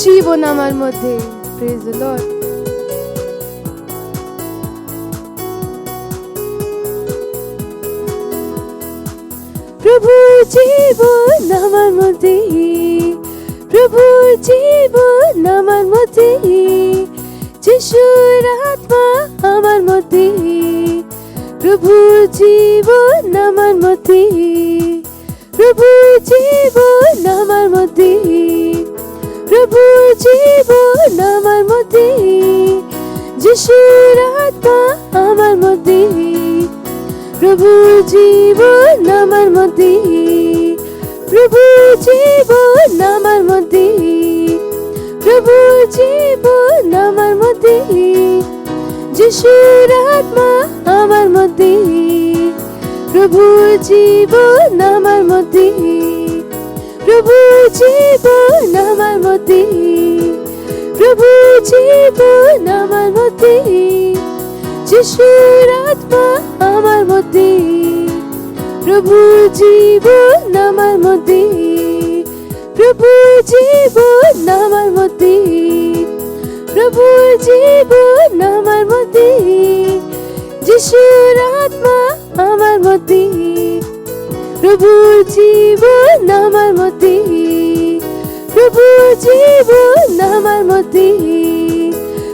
জীবন আমার মধ্যে। Praise the lord. প্রভু জীবন আমার মধ্যে, প্রভু জীবন আমার মধ্যে, যিশুর আত্মা আমার মধ্যে, প্রভু জীবন আমার মধ্যে, প্রভু জীবন আমার মধ্যে, প্রভু জীবন আমার মধ্যে, যিশুর আত্মা আমার মধ্যে, প্রভু জীবন আমার মধ্যে, প্রভু জীবন আমার মধ্যে, প্রভু জীবন আমার মধ্যে, যিশুর আত্মা আমার মধ্যে, প্রভু জীবন আমার মধ্যে, প্রভু জীবন আমার মধ্যে, প্রভু জীবন আমার মধ্যে, যিশুর আত্মা আমার মধ্যে, প্রভু জীবন আমার মধ্যে, প্রভু জীবন আমার মধ্যে, প্রভু জীবন আমার মধ্যে, যিশুর আত্মা আমার মধ্যে, প্রভু জীবন আমার মধ্যে, প্রভু জীবন আমার মধ্যে,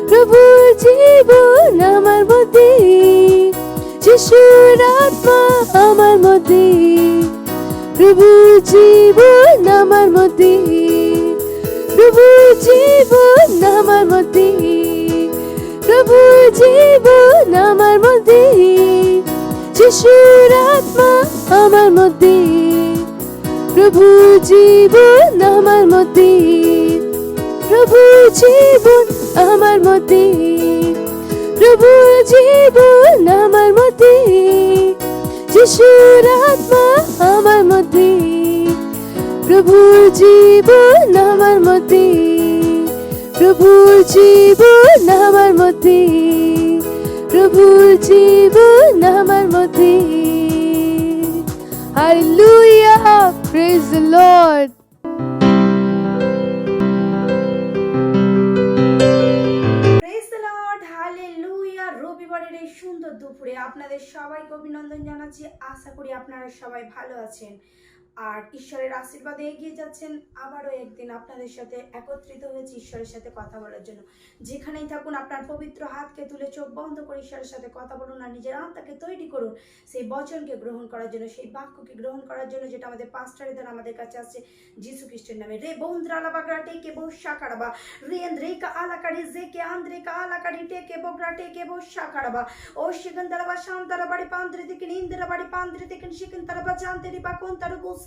প্রভু জীবন আমার মধ্যে, যিশুর আত্মা আমার মধ্যে, প্রভু জীবন আমার মধ্যে, প্রভু জীবন আমার মধ্যে, প্রভু জীবন আমার মধ্যে, যিশুর আত্মা আমার মধ্যে, প্রভু জীবন আমার মধ্যে, প্রভু জীবন আমার মধ্যে, প্রভু জীবন আমার মধ্যে, যিশুর আত্মা আমার মধ্যে, প্রভু জীবন আমার মধ্যে, প্রভু জীবন আমার মধ্যে, প্রভু জীবন আমার মধ্যে। Hallelujah! Praise the Lord! রবিবারের এই সুন্দর দুপুরে আপনাদের সবাইকে অভিনন্দন জানাচ্ছি। আশা করি আপনারা সবাই ভালো আছেন আর ঈশ্বরের আশীর্বাদে এগিয়ে যাচ্ছেন। আবারও একদিন আপনাদের সাথে একত্রিত হয়েছি ঈশ্বরের সাথে কথা বলার জন্য। যেখানেই থাকুন আপনার পবিত্র হাতকে তুলে চোখ বন্ধ করে ঈশ্বরের সাথে কথা বলুন আর নিজের আত্মাকে তৈরি করুন সেই বচনকে গ্রহণ করার জন্য, সেই বাক্যকে গ্রহণ করার জন্য যেটা আমাদের পাস্টারের দ্বারা আমাদের কাছে আসছে যিশু খ্রিস্টের নামে। রে বন্দ্রালা বাগরা টেকে বসা কাড়াবা, রেন্দ্রেকা আলাকারি জেকে আন্দ্রেকা আলাকারি টেকে বগরা টেকে বসা কাড়াবা, ও শিকন্দারাবা শান্তারা বাড়ি পান্দ্রে থেকে ইন্দিরা বাড়ি পান্দ্রে থেকে শিকন্দারাবা জানতেরি বা কোন তার বসে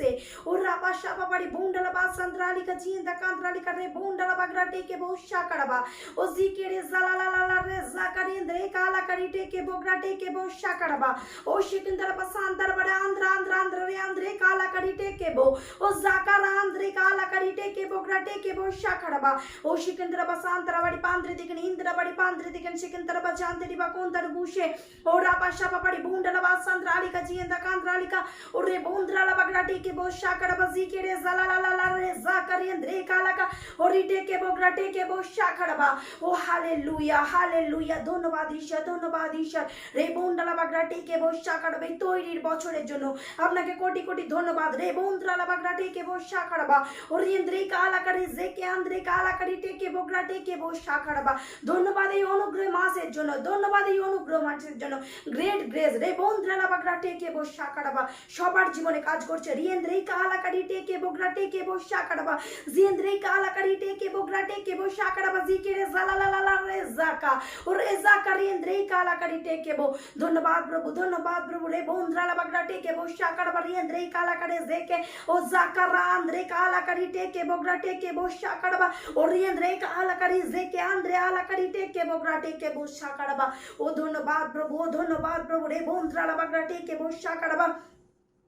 ও রাবা শাবা বাড়ি বুন্ডালা বা সান্দ্রালিকা জিন্দা কান্দ্রালিকা রে বুন্ডালা বাগরা টেকে বসা কাড়াবা, ও জিকে রে জালালালা রে জাকারি ইন্দ্রেকা আলাকারি টেকে বগরা টেকে বসা কাড়াবা, ও শিকন্দারাবা শান্তারা বাড়ি আন্দ্রা আন্দ্রা আন্দ্রা রে আন্দ্রেকা আলাকারি টেকে বো, ও জাকারা আন্দ্রেকা আলাকারি টেকে বগরা টেকে বসা কাড়াবা, ও শিকন্দারাবা শান্তারা বাড়ি পান্দ্রে থেকে ইন্দিরা বাড়ি পান্দ্রে থেকে শিকন্দারাবা জানতেরি বা কোন তার বুশে ও রাবা শাবা বাড়ি বুন্ডালা বা সান্দ্রালিকা জিন্দা কান্দ্রালিকা ও রে বুন্দ্রালা বাগরা টেকে বসা কাড়াবা, জিকে রে জালালালা রে জাকারি ইন্দ্রেকা আলাকা ও রি টেকে বগরা টেকে বসা কাড়াবা। ও হালেলুয়া হালেলুয়া, ধন্যবাদ ঈশ্বর, ধন্যবাদ ঈশ্বর। রে বুন্ডালা বাগরা টেকে বসা কাড়াবে তৈরির বছরের জন্য আপনাকে কোটি কোটি ধন্যবাদ। রে বুন্দ্রালা বাগরা টেকে বসা কাড়াবা, ও রি ইন্দ্রেকা আলাকারি জেকে আন্দ্রেকা আলাকারি টেকে বগরা টেকে বসা কাড়াবা। ধন্যবাদ এই অনুগ্রহ মাসের জন্য, ধন্যবাদ এই অনুগ্রহ মাসের জন্য। গ্রেট গ্রেস রে বন্দ্রালা বাগরা টেকে বসা কাড়াবা সবার জীবনে কাজ করছে। রিয়েন্দ্রেকা আলাকারি টেকে বগরা টেকে বসা কাড়াবা, জিয়েন্দ্রেকা আলাকারি টেকে বগরা টেকে বসা কাড়াবা, জিকে রে জালালালা রে জাকা ও রে জাকা রিয়েন্দ্রেকা আলাকারি টেকে বো। ধন্যবাদ প্রভু, ধন্যবাদ প্রভু। রে বন্দ্রালা বাগরা টেকে বসা কাড়াবা, রিয়েন্দ্রেকা আলাকারি জেকে ও জাকা রান্দ্রেকা আলাকারি টেকে বগরা টেকে বসা কাড়াবা, ও রিয়েন্দ্রেকা আলাকারি জেকে আন্দ্রে আলাকারি টেকে বগরা টেকে বসা কাড়াবা। ও ধন্যবাদ প্রভু, ও ধন্যবাদ প্রভু। রে বন্দ্রালা বাগরা টেকে বসা কাড়াবা,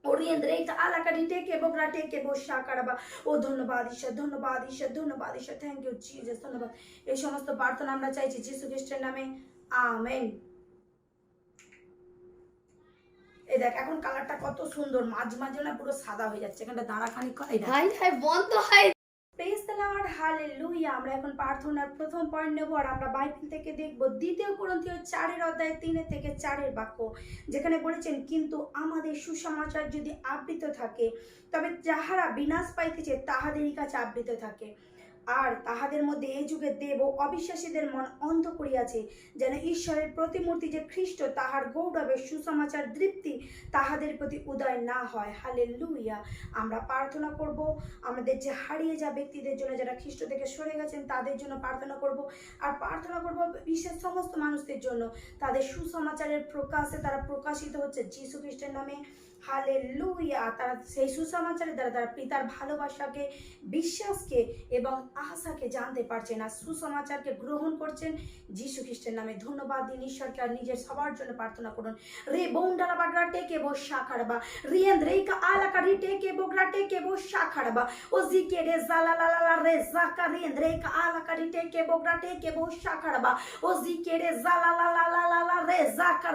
ওরিয়েন্দ্রেকা আলাকারি টেকে বগরা টেকে বসা কাড়াবা। ও ধন্যবাদ ঈশ্বর, ধন্যবাদ ঈশ্বর, ধন্যবাদ ঈশ্বর। থ্যাংক ইউ জিসাস, ধন্যবাদ। এই সমস্ত প্রার্থনা আমরা চাইছি যিশু খ্রিস্টের নামে, আমেন। এই দেখ এখন কালারটা কত সুন্দর, মাঝ মাঝে না পুরো সাদা হয়ে যাচ্ছে, এখানটা দাঁড়াখানি করে। হাই হাই বন্ধ হাই। Praise the Lord, hallelujah. আমরা এখন প্রার্থনার প্রথম পয়েন্ট নেব, আর আমরা বাইবেল থেকে দেখব 2 কোরিন্থীয় 4:3-4 বাক্য, যেখানে বলেছেন, কিন্তু আমাদের সুসমাচার যদি আবৃত থাকে, তবে যাহারা বিনাশ পাইতেছে তাহাদেরই কাছে আবৃত থাকে। আর তাহাদের মধ্যে এই যুগে দেব ও অবিশ্বাসীদের মন অন্ধ করিয়াছে, যেন ঈশ্বরের প্রতিমূর্তি যে খ্রিস্ট, তাহার গৌরবের সুসমাচার দীপ্তি তাহাদের প্রতি উদয় না হয়। হালেলুয়া। আমরা প্রার্থনা করব আমাদের যে হারিয়ে যা ব্যক্তিদের জন্য, যারা খ্রিস্ট থেকে সরে গেছেন তাদের জন্য প্রার্থনা করব, আর প্রার্থনা করব বিশ্বের সমস্ত মানুষদের জন্য, তাদের সুসমাচারের প্রকাশে তারা প্রকাশিত হচ্ছে যীশু খ্রিস্টের নামে। হালেলুয়া। তারা সেই সুসমাচারের দ্বারা তারা পিতার ভালোবাসাকে, বিশ্বাসকে এবং আশাকে জানতে পারছেন, আর সুসমাচারকে গ্রহণ করছেন যীশু খ্রিস্টের নামে। ধন্যবাদ দিন ঈশ্বরকে, আর নিজের সবার জন্য প্রার্থনা করুন। রে বৌন্ডালা বাগরা টেকে বো শাখারবা, রিয়েন্দ রেকা আলাকা রি টেকে বোগরা টেকে বো শাখারবা, ও জিকে রে জালালালা রে জাকা রিয়েন্দ রেকা আলাকা রি টেকে বোগরা টেকে বো শাখারবা, ও জিকে রে জালালালা রে জাকা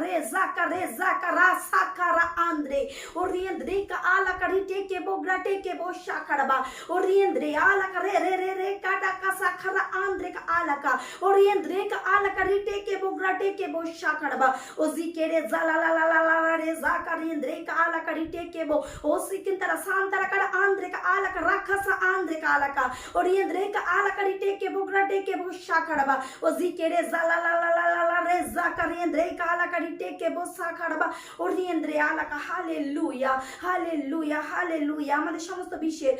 রে জাকা রা সাকারা আন্দ্রে, oriendre ka ala karite ke bograte ke bo shakaraba, oriendre ala kare re kata ka sakara andre ka ala ka, oriendre ka ala karite ke bograte ke bo shakaraba, ozikere zala la la la la re zakariendre ka ala karite ke bo, osikintara santara kara andre ka ala ka rakasa andre ka ala ka, oriendre ka ala karite ke bograte ke bo shakaraba, ozikere zala la la la la re zakariendre ka ala karite ke bo shakaraba, oriendre ala ka hallelujah, hallelujah, hallelujah. আমাদের সমস্ত বিশ্বের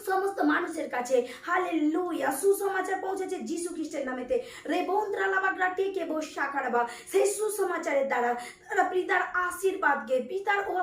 সমস্ত মানুষের কাছে hallelujah সুসমাচার পৌঁছেছে যীশু খ্রিস্টের নামেতে। রেবন্দ্রালাবাগরা টেকে বো শাখারাবা, সেই সুসমাচারের দ্বারা তারা পিতার আশীর্বাদকে, পিতার ও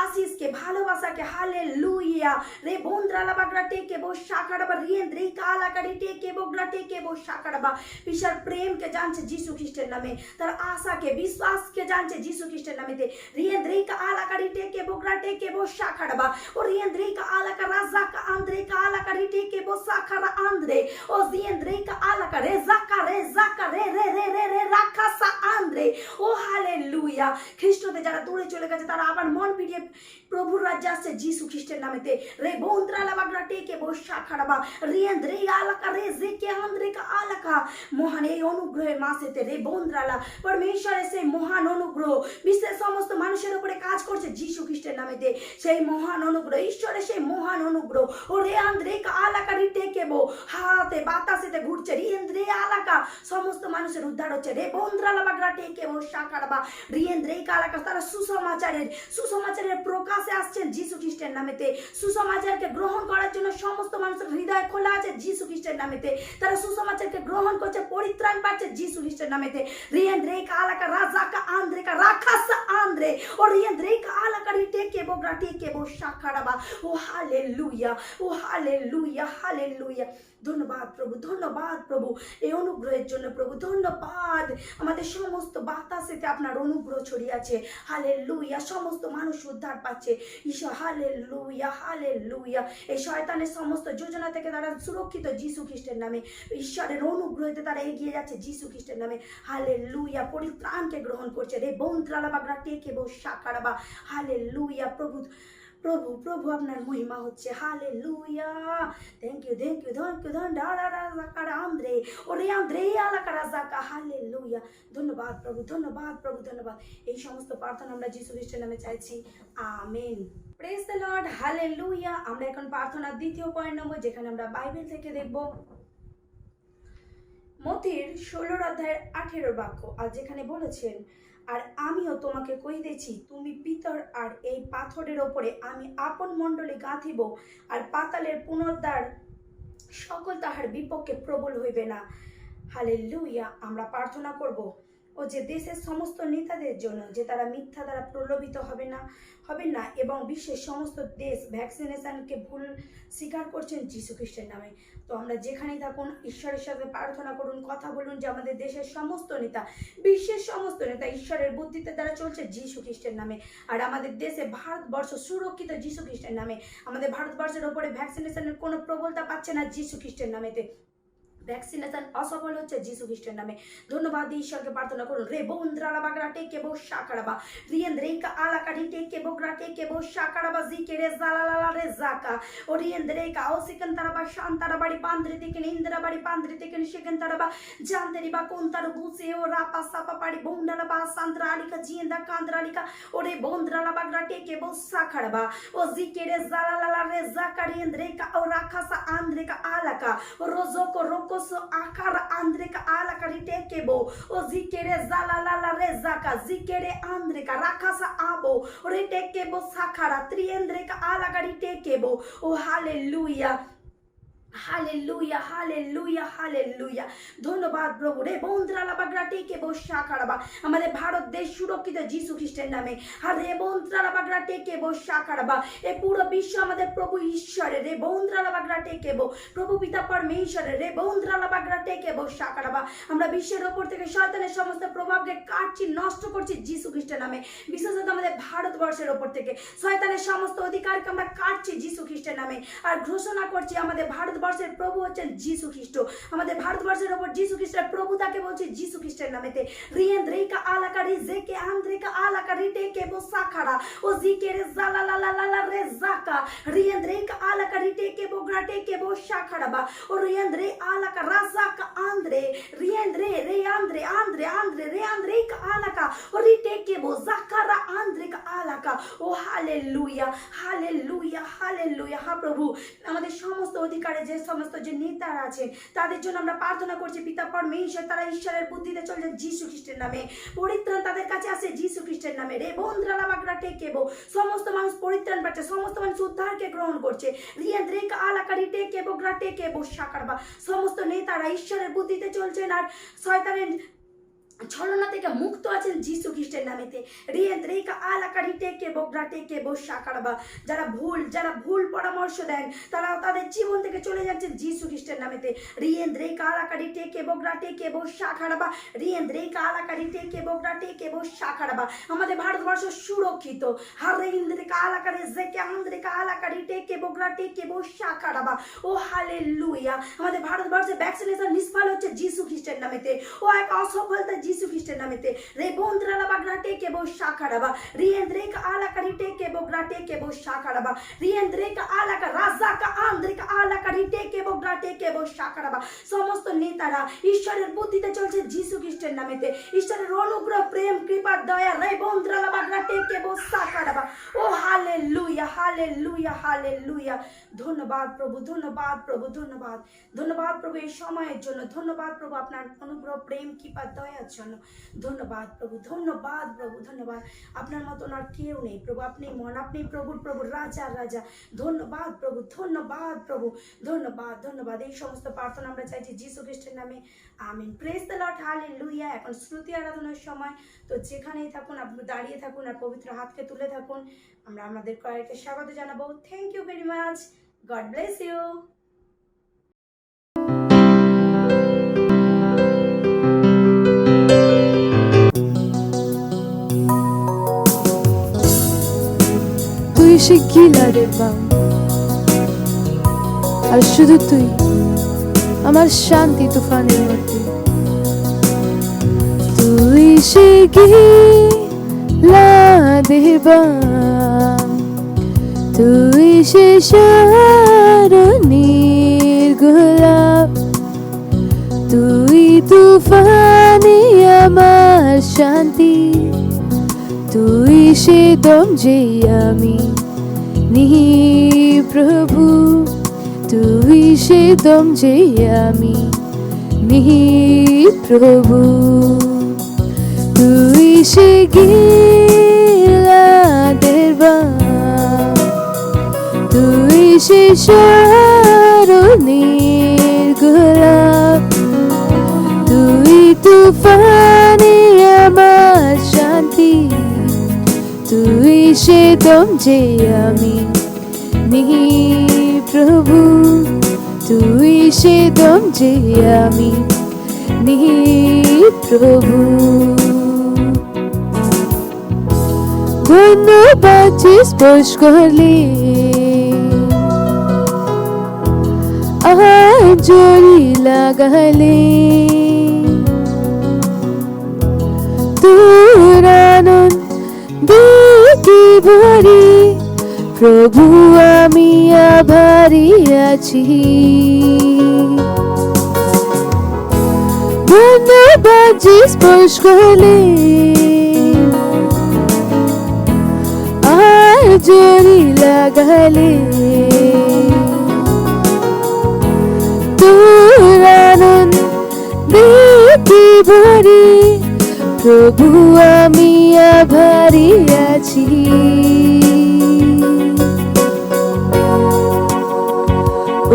আশিসকে, ভালোবাসাকে, হালেলুয়া রেবন্দ্রালাবাগরা টেকে বো শাখারাবা, রিয়েন্দ্রি কালাকারি টেকে বোগরা টেকে বো শাখারাবা, পিতার প্রেমকে জানছে যীশু খ্রিস্টের নামে, তার আশাকে, বিশ্বাসকে জানছে যীশু খ্রিস্টের নামেতে। রিয়েন্দ্রি কালাকারি টেকে বোগরা টেকে বো শাখারাবা, ও রিয়েন্দ্রি কালাকা রাজাকা Andre ala karite ke bo sakara andre, o ziendre ka ala kare zaka re rakasa andre, ও হালেলুয়া। খ্রিস্টতে যারা দূরে চলে গেছে তারা আবার মন ফিরিয়ে প্রভুর রাজ্যে আসছে যীশু খ্রিস্টের নামেতে। রে বন্দ্রালা বাগরা টেকে বো শাখারাবা, রিয়েন্দ্রে আলাকা রে জেকে আন্দ্রে কা আলাকা, মহান এই অনুগ্রহের মাসেতে রে বন্দ্রালা পরমেশ্বরের সেই মহান অনুগ্রহ বিশ্বের সমস্ত মানুষের উপরে কাজ করছে যীশু খ্রিস্টের নামেতে। সেই মহান অনুগ্রহ, ঈশ্বরের সেই মহান অনুগ্রহ, ও রে আন্দ্রে কা আলাকা রিটে কেবো হাতে বাতাসেতে ঘুরছে, রিয়েন্দ্রে আলাকা সমস্ত মানুষের উদ্ধার হচ্ছে। রে বন্দ্রালা বাগরা টেকে বো শাখারাবা, রিয়েন্দ্রে কা আলাকা, তারা সুসমাচারের প্রকাশে আসছেন যীশু খ্রিস্টের নামেতে। সুসমাচারকে গ্রহণ করার জন্য সমস্ত মানুষের হৃদয় খোলা আছে যীশু খ্রিস্টের নামেতে। তারা সুসমাচারকে গ্রহণ করছে, পরিত্রাণ পাচ্ছে যীশু খ্রিস্টের নামেতে। রিয়েন্দ্রে কা আলাকা রাজাকা আন্দ্রে কা রাখাসা আন্দ্রে, ও রিয়েন্দ্রে কা আলাকা রিটে কেবো গ্রা টেকে বো শাখারাবা। ও হালেলুয়া, ও হালেলুয়া, হালেলুয়া। ধন্যবাদ প্রভু, ধন্যবাদ প্রভু এই অনুগ্রহের জন্য প্রভু, ধন্যবাদ। আমাদের সমস্ত বাতাসেতে আপনার অনুগ্রহ ছড়িয়ে আছে। হালেলুয়া, সমস্ত মানুষ উদ্ধার পাচ্ছে ঈশ্বর। Hallelujah, hallelujah. এই শয়তানের সমস্ত যোজনা থেকে তারা সুরক্ষিত যীশু খ্রিস্টের নামে। ঈশ্বরের অনুগ্রহতে তারা এগিয়ে যাচ্ছে যীশু খ্রিস্টের নামে। হালেলুয়া, পরিত্রাণকে গ্রহণ করছে। রে বন্দ্রালা বাগরা টেকে বো শাখারাবা। হালেলুয়া প্রভু, প্রভু প্রভু আপনার মহিমা হচ্ছে। হালেলুয়া, থ্যাংক ইউ আন্দ্রে, ওরে আন্দ্রে আলাকারা জাকা। হালেলুয়া, ধন্যবাদ প্রভু, ধন্যবাদ প্রভু, ধন্যবাদ। এই সমস্ত প্রার্থনা আমরা যীশু খ্রিস্টের নামে চাইছি, amen. Praise the Lord, hallelujah. আমরা এখন প্রার্থনার দ্বিতীয় পয়েন্ট নেব, যেখানে আমরা বাইবেল থেকে দেখব মথির 16:18 বাক্য, আর যেখানে বলেছেন, আর আমিও তোমাকে কহিতেছি, তুমি পিতর, আর এই পাথরের ওপরে আমি আপন মণ্ডলী গাঁথিব, আর পাতালের পুনর্দ্বার সকল তাহার বিপক্ষে প্রবল হইবে না। হালেলুয়া। আমরা প্রার্থনা করব ও যে দেশের সমস্ত নেতাদের জন্য, যে তারা মিথ্যা দ্বারা প্রলোভিত হবে না এবং বিশ্বের সমস্ত দেশ ভ্যাকসিনেশনকে ভুল স্বীকার করছেন যীশু খ্রিস্টের নামে। তো আমরা যেখানেই থাকুন ঈশ্বরের সাথে প্রার্থনা করুন, কথা বলুন যে আমাদের দেশের সমস্ত নেতা, বিশ্বের সমস্ত নেতা ঈশ্বরের বুদ্ধিতে দ্বারা চলছে যীশু খ্রিস্টের নামে। আর আমাদের দেশে ভারতবর্ষ সুরক্ষিত যীশু খ্রিস্টের নামে। আমাদের ভারতবর্ষের ওপরে ভ্যাকসিনেশনের কোনো প্রবলতা পাচ্ছে না যীশু খ্রিস্টের নামেতে। ভ্যাকসিনেশন অসফল হচ্ছে যিশু খ্রিস্টের নামে। ধন্যবাদ দিয়ে ঈশ্বরকে প্রার্থনা করুন। রে বন্দ্রালা বাগরা টেকে বো শাকারাবা রিয়েন্দ্রেকা আলাকারি টেকে বোগরা টেকে বো শাকারাবা জিকে রে জালালালা রে জাকা ও রিয়েন্দ্রেকা ও সিকান্তারাবা শান্তারাবাড়ি পান্দ্রি থেকে ইন্দ্রাবাড়ি পান্দ্রি থেকে সিকান্তারাবা জানতেরিবা কোন্তার বুসে ও রাপা সাপা পাড়ি বন্ডারাবা সান্দ্রা আলিকা জিয়েন্দা কান্দ্রা আলিকা ও রে বন্দ্রালা বাগরা টেকে বো শাকারাবা ও জিকে রে জালালালা রে জাকা রিয়েন্দ্রেকা ও রাখাসা আন্দ্রেকা আলাকা ও রোজোকো রোকো akara andreka ala karitekebo o zikere zalalala rezaka zikere andreka rakasa abo retekebo sakara triendreka ala karitekebo oh hallelujah hallelujah hallelujah hallelujah. ধন্যবাদ প্রভু। রে বন্দ্রালা বাগরা টেকে বো শাকারাবা আমাদের ভারত দেশ সুরক্ষিত যিশু খ্রিস্টের নামে। আর রে বন্দ্রালা বাগরা টেকে বো শাকারাবা এই পুরো বিশ্ব আমাদের প্রভু ঈশ্বরের। রে বন্দ্রালা বাগরা টেকে বো প্রভু পিতা পরমেশ্বরের। রে বন্দ্রালা বাগরা টেকে বো শাকারাবা আমরা বিশ্বের ওপর থেকে শয়তানের সমস্ত প্রভাবকে কাটছি নষ্ট করছি যিশু খ্রিস্টের নামে। বিশেষত আমাদের ভারতবর্ষের ওপর থেকে শয়তানের সমস্ত অধিকারকে আমরা কাটছি যিশু খ্রিস্টের নামে। আর ঘোষণা করছি আমাদের ভারতবর্ষের প্রভু হচ্ছেন যিশু খ্রিস্ট। আমাদের ভারতবর্ষের উপর যিশু খ্রিস্টের প্রভু তাকে বলছে যিশু খ্রিস্টের নামেতে। রিয়েন্দ্রেকা আলাকারি জেকে আন্দ্রেকা আলাকারি টেকে বো সাখারা ও জিকে রে জালালালালা রে জাকা রিয়েন্দ্রেকা আলাকারি টেকে বো গ্রা টেকে বো সাখারাবা ও রিয়েন্দ্রে আলাকা রাজাকা আন্দ্রে রিয়েন্দ্রে রে আন্দ্রে আন্দ্রে আন্দ্রে রে আন্দ্রেকা আলাকা ও রি টেকে বো জাকারা আন্দ্রেকা আলাকা ও হালেলুয়া হালেলুয়া হালেলুয়া। হ্যাঁ প্রভু আমাদের সমস্ত অধিকারে যে সমস্ত যে নেতারা আছেন তাদের জন্য আমরা প্রার্থনা করছি পিতা পরমেশ্বর তারা ঈশ্বরের বুদ্ধিতে চলছে যিশু খ্রিস্টের নামে। পরিত্রাণ তাদের কাছে আসে যিশু খ্রিস্টের নামে। রে বন্দ্রালা বাগরা টেকেবো সমস্ত মানুষ পরিত্রাণ পাচ্ছে সমস্ত মানুষ উদ্ধারকে গ্রহণ করছে। রিয়েন্দ্রেকা আলাকারি টেকেবো গ্রা টেকেবো শাকারবা সমস্ত নেতারা ঈশ্বরের বুদ্ধিতে চলছেন আর শয়তানের ছলনা থেকে মুক্ত আছেন যিশু খ্রিস্টের নামেতে। রিয়েন্দ্রেকা আলাকারি টেকেবো গ্রা টেকেবো শাকারবা যারা ভুল পরামর্শ দেন তারা তাদের জীবন থেকে চলে যাচ্ছেন যিশু খ্রিস্টের নামেতে। রিয়েন্দ্রেকা আলাকারি টেকেবো গ্রা টেকেবো শাকারবা রিয়েন্দ্রেকা আলাকারি টেকেবো গ্রা টেকেবো শাকারবা আমাদের ভারতবর্ষ সুরক্ষিত। আর রিয়েন্দ্রেকা আলাকারি জেকে আন্দ্রেকা আলাকারি টেকেবো গ্রা টেকেবো শাকারবা ও হালেলুয়া। আমাদের ভারতবর্ষে ভ্যাকসিনেশন নিষ্ফল হচ্ছে যিশু খ্রিস্টের নামেতে। ও এক অসফলতা যিশু খ্রিস্টের নামেতে। রে বন্দ্রালা বাগরা টেকেবো শাকারাবা রিয়েন্দ্রেকা আলাকারি টেকেবো গ্রা টেকেবো শাকারাবা রিয়েন্দ্রেকা আলাকা রাজাকা আন্দ্রেকা আলাকারি টেকেবো গ্রা টেকেবো শাকারাবা সমস্ত নেতারা ঈশ্বরের বুদ্ধিতে চলছে যিশু খ্রিস্টের নামেতে। ঈশ্বরের অনুগ্রহ প্রেম কৃপা দয়া রে বন্দ্রালা বাগরা টেকেবো শাকারাবা ও হালেলুয়া হালেলুয়া হালেলুয়া। ধন্যবাদ প্রভু ধন্যবাদ প্রভু ধন্যবাদ ধন্যবাদ প্রভু এই সময়ের জন্য। ধন্যবাদ প্রভু আপনার অনুগ্রহ প্রেম কৃপা দয়ার জন্য। ধন্যবাদ প্রভু ধন্যবাদ প্রভু ধন্যবাদ। আপনার মতন আর কেউ নেই প্রভু। আপনি মন আপনি প্রভুর প্রভু রাজা রাজা। ধন্যবাদ প্রভু ধন্যবাদ প্রভু ধন্যবাদ ধন্যবাদ। এই সমস্ত প্রার্থনা আমরা চাইছি যিশু খ্রিস্টের নামে আমিন। প্রেজ দ্য লর্ড হালেলুয়া। এখন শ্রুতি আরাধনার সময় তো যেখানেই থাকুন আপনি দাঁড়িয়ে থাকুন আর পবিত্র হাতকে তুলে থাকুন। আমরা আমাদের কয়েককে স্বাগত জানাবো। Thank you very much. God bless you. তুই সে গিলাদের বাম আর শুধু তুই আমার শান্তি তুফানের মধ্যে। তুই সে গিলাদের বাম তুই সে শারণীর গোলাপ তুই তুফানে আমার শান্তি তুই সে দম যে আমি নিহি প্রভু তুই সে দম যে আমি নিহি প্রভু তুই সে গিলাদের বাম তুই সে শারণীর গোলাপ তুই তুফানে আমার শান্তি তুই সে দম যে আমি নিহি প্রভু তুই সে দম যে আমি নিহি প্রভু। ধন্যবাদ যে স্পর্শ করলে জড়ি লাগালে তোর আনন্দে কি ভরি, প্রভু আমি আভারি আছি। ধন্যবাদ যে স্পর্শ করলে আর জড়ি লাগালে তোর আনন্দে কি ভরি, প্রভু আমি আভারি আছি। ও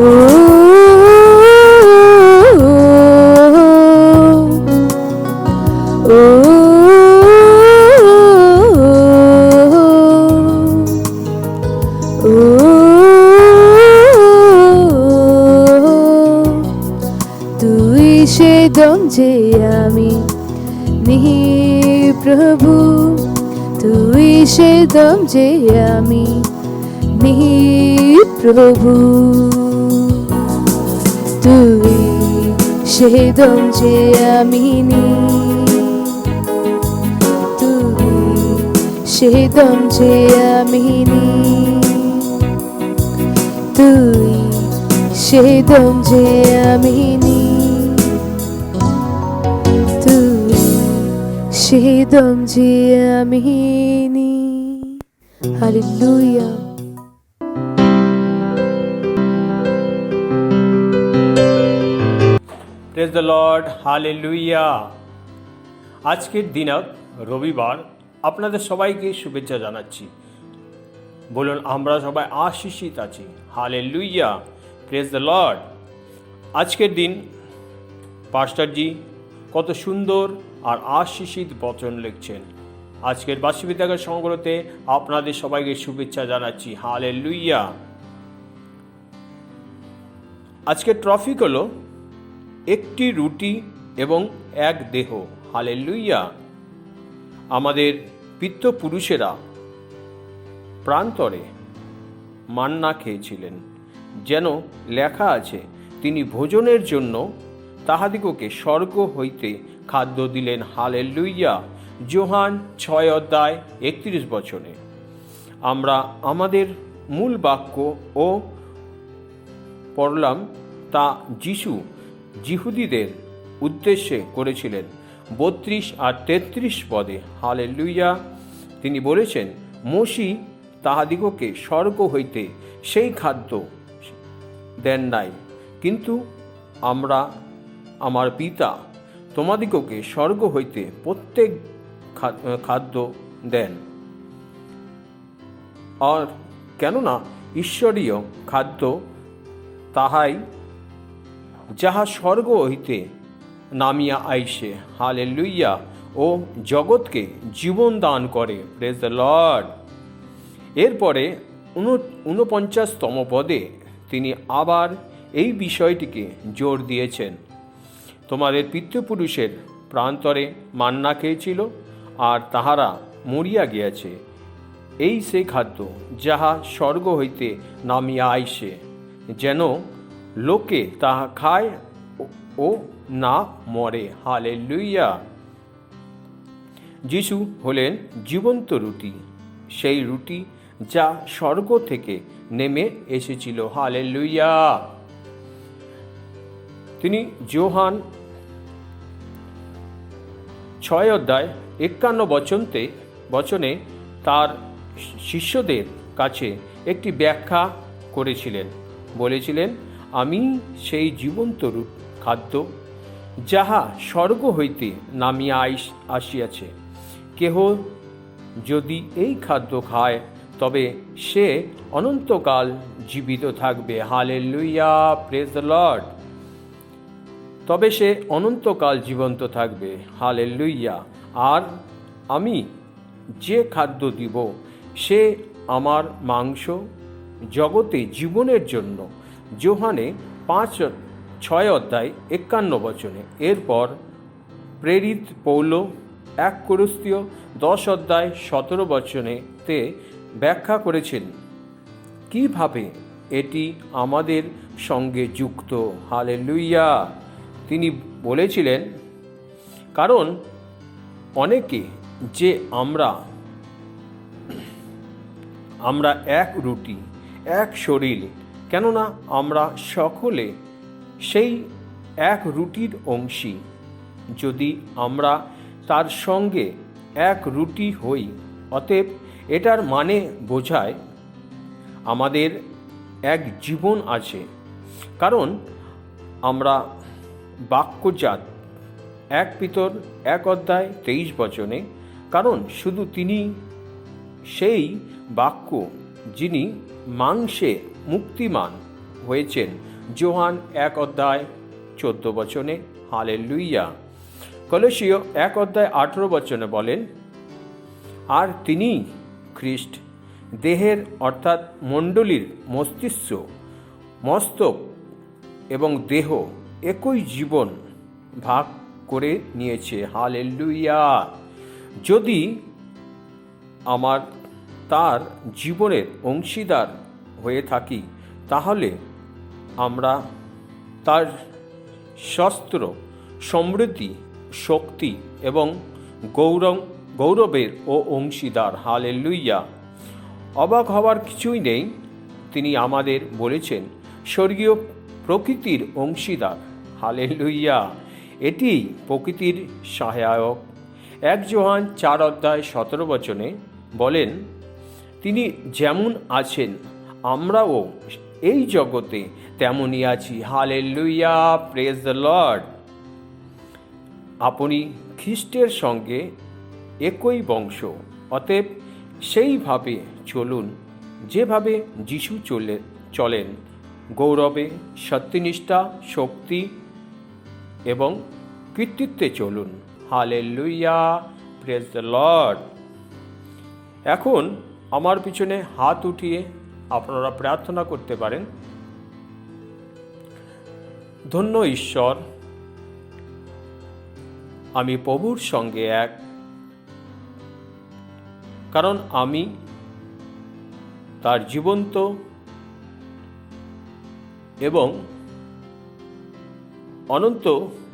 তুই সে দম যে আমি নিহি প্রভু, তুই সে দম যে আমি নিহি প্রভু, তুই সে দম যে আমি নি, তুই সে দম যে আমি নি, তুই সে দম যে আমি নি, তুই সে দম যে আমি নি। Hallelujah. Praise the Lord, hallelujah. আজকের দিনাত রবিবার, আপনাদের সবাইকে শুভেচ্ছা জানাচ্ছি। বলুন, আমরা সবাই আশীষিত আছি। Hallelujah, praise the Lord. আজকের দিন পাস্টারজি কত সুন্দর আর আশীষিত বচন লিখছেন। আজকের বাসবিতাকের সংগ্রহতে আপনাদের সবাইকে শুভেচ্ছা জানাচ্ছি। হালেলুয়া। আজকের টপিক হলো একটি রুটি এবং এক দেহ। হালেলুয়া। আমাদের পিতৃপুরুষেরা প্রান্তরে মান্না খেয়েছিলেন, যেন লেখা আছে, তিনি ভোজনের জন্য তাহাদিগকে স্বর্গ হইতে খাদ্য দিলেন। হালেলুয়া। যোহান 6:31 আমরা আমাদের মূল বাক্য ও পড়লাম, তা যিশু যিহুদিদের উদ্দেশ্যে করেছিলেন 32 আর 33 পদে। হালেলুয়া। তিনি বলেছেন, মসি তাহাদিগকে স্বর্গ হইতে সেই খাদ্য দেন নাই, কিন্তু আমার পিতা তোমাদিগকে স্বর্গ হইতে প্রত্যেক খাদ্য দেন। আর কেননা ঈশ্বরীয় খাদ্য তাহাই যাহা স্বর্গ হইতে নামিয়া আইসে। হালেলুয়া। ও জগৎকে জীবন দান করে। Praise the Lord. এরপরে 49তম পদে তিনি আবার এই বিষয়টিকে জোর দিয়েছেন, তোমাদের পিতৃপুরুষের প্রান্তরে মান্না খেয়েছিল আর তাহারা মরিয়া গিয়াছে। এই সেই খাদ্য যাহা স্বর্গ হইতে নামিয়া আইসে, যেন লোকে তাহা খায় ও না মরে। হালেলুয়া। যিশু হলেন জীবন্ত রুটি, সেই রুটি যা স্বর্গ থেকে নেমে এসেছিল। হালেলুয়া। তিনি যোহান 6:51 তার শিষ্যদের কাছে একটি ব্যাখ্যা করেছিলেন। বলেছিলেন, আমি সেই জীবন্ত খাদ্য যাহা স্বর্গ হইতে নামিয়া আসিয়াছে। কেহ যদি এই খাদ্য খায় তবে সে অনন্তকাল জীবিত থাকবে। হালেলুয়া। Praise the Lord. তবে সে অনন্তকাল জীবন্ত থাকবে। হালেলুয়া। আর আমি যে খাদ্য দিব সে আমার মাংস, জগতে জীবনের জন্য। যোহানে 6:51। এরপর প্রেরিত পৌল 1 কোরিন্থীয় 10:17 ব্যাখ্যা করেছেন কিভাবে এটি আমাদের সঙ্গে যুক্ত। হালেলুইয়া। তিনি বলেছিলেন, কারণ অনেকে যে আমরা এক রুটি, এক শরীর, কেননা আমরা সকলে সেই এক রুটির অংশী। যদি আমরা তার সঙ্গে এক রুটি হই, অতএব এটার মানে বোঝায় আমাদের এক জীবন আছে। কারণ আমরা বাক্যজাত। 1 পিতর 1 অধ্যায় 23 বচনে, কারণ শুধু তিনি সেই বাক্য যিনি মাংসে মুক্তিমান হয়েছেন। যোহান 1 অধ্যায় 14 বচনে। হালেলুইয়া। কলোসীয় 1 অধ্যায় 18 বচনে বলেন, আর তিনি খ্রিস্ট, দেহের অর্থাৎ মণ্ডলীর মস্তক এবং দেহ একই জীবন ভাগ করে নিয়েছে। হালেলুইয়া। যদি আমার তার জীবনের অংশীদার হয়ে থাকি, তাহলে আমরা তার শস্ত্র, সমৃদ্ধি, শক্তি এবং গৌরবের ও অংশীদার। হালেলুইয়া। অবাক হওয়ার কিছুই নেই। তিনি আমাদের বলেছেন স্বর্গীয় প্রকৃতির অংশীদার। হালেলুইয়া। এটি প্রকৃতির সহায়ক। 1 যোহান 4 অধ্যায় 17 বচনে বলেন, তিনি যেমন আছেন আমরাও এই জগতে তেমনই আছি। হালেলুইয়া। Praise the Lord. আপনি খ্রিস্টের সঙ্গে একই বংশ, অতএব সেইভাবে চলুন যেভাবে যিশু চলেন। গৌরবে, সত্যনিষ্ঠা, শক্তি এবং কৃতিত্বে চলুন। হালেলুইয়া। Praise the Lord. এখন আমার পিছনে হাত উঠিয়ে আপনারা প্রার্থনা করতে পারেন। ধন্য ঈশ্বর, আমি প্রভুর সঙ্গে এক, কারণ আমি তার জীবন্ত এবং অনন্ত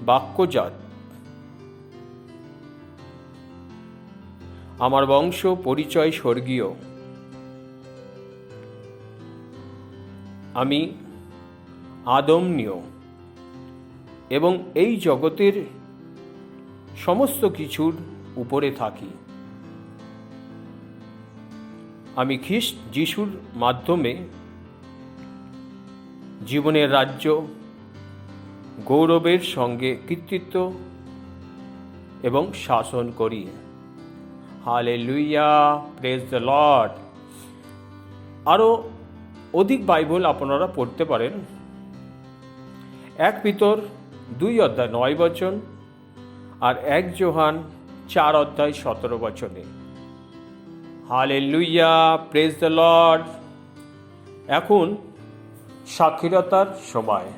বাক্যজাত। আমার বংশ পরিচয় স্বর্গীয়। আমি আদমনীয় এবং এই জগতের সমস্ত কিছুর উপরে থাকি। আমি খ্রিস্ট যিশুর মাধ্যমে জীবনের রাজ্য, গৌরবের সঙ্গে কৃতিত্ব এবং শাসন করি। হালেলুইয়া। Praise the Lord. আরও অধিক বাইবেল আপনারা পড়তে পারেন। 1 পিতর 2 অধ্যায় 9 বচন আর 1 যোহান 4 অধ্যায় 17 বচনে। হালেলুইয়া। Praise the Lord. এখন সাক্ষরতার সময়।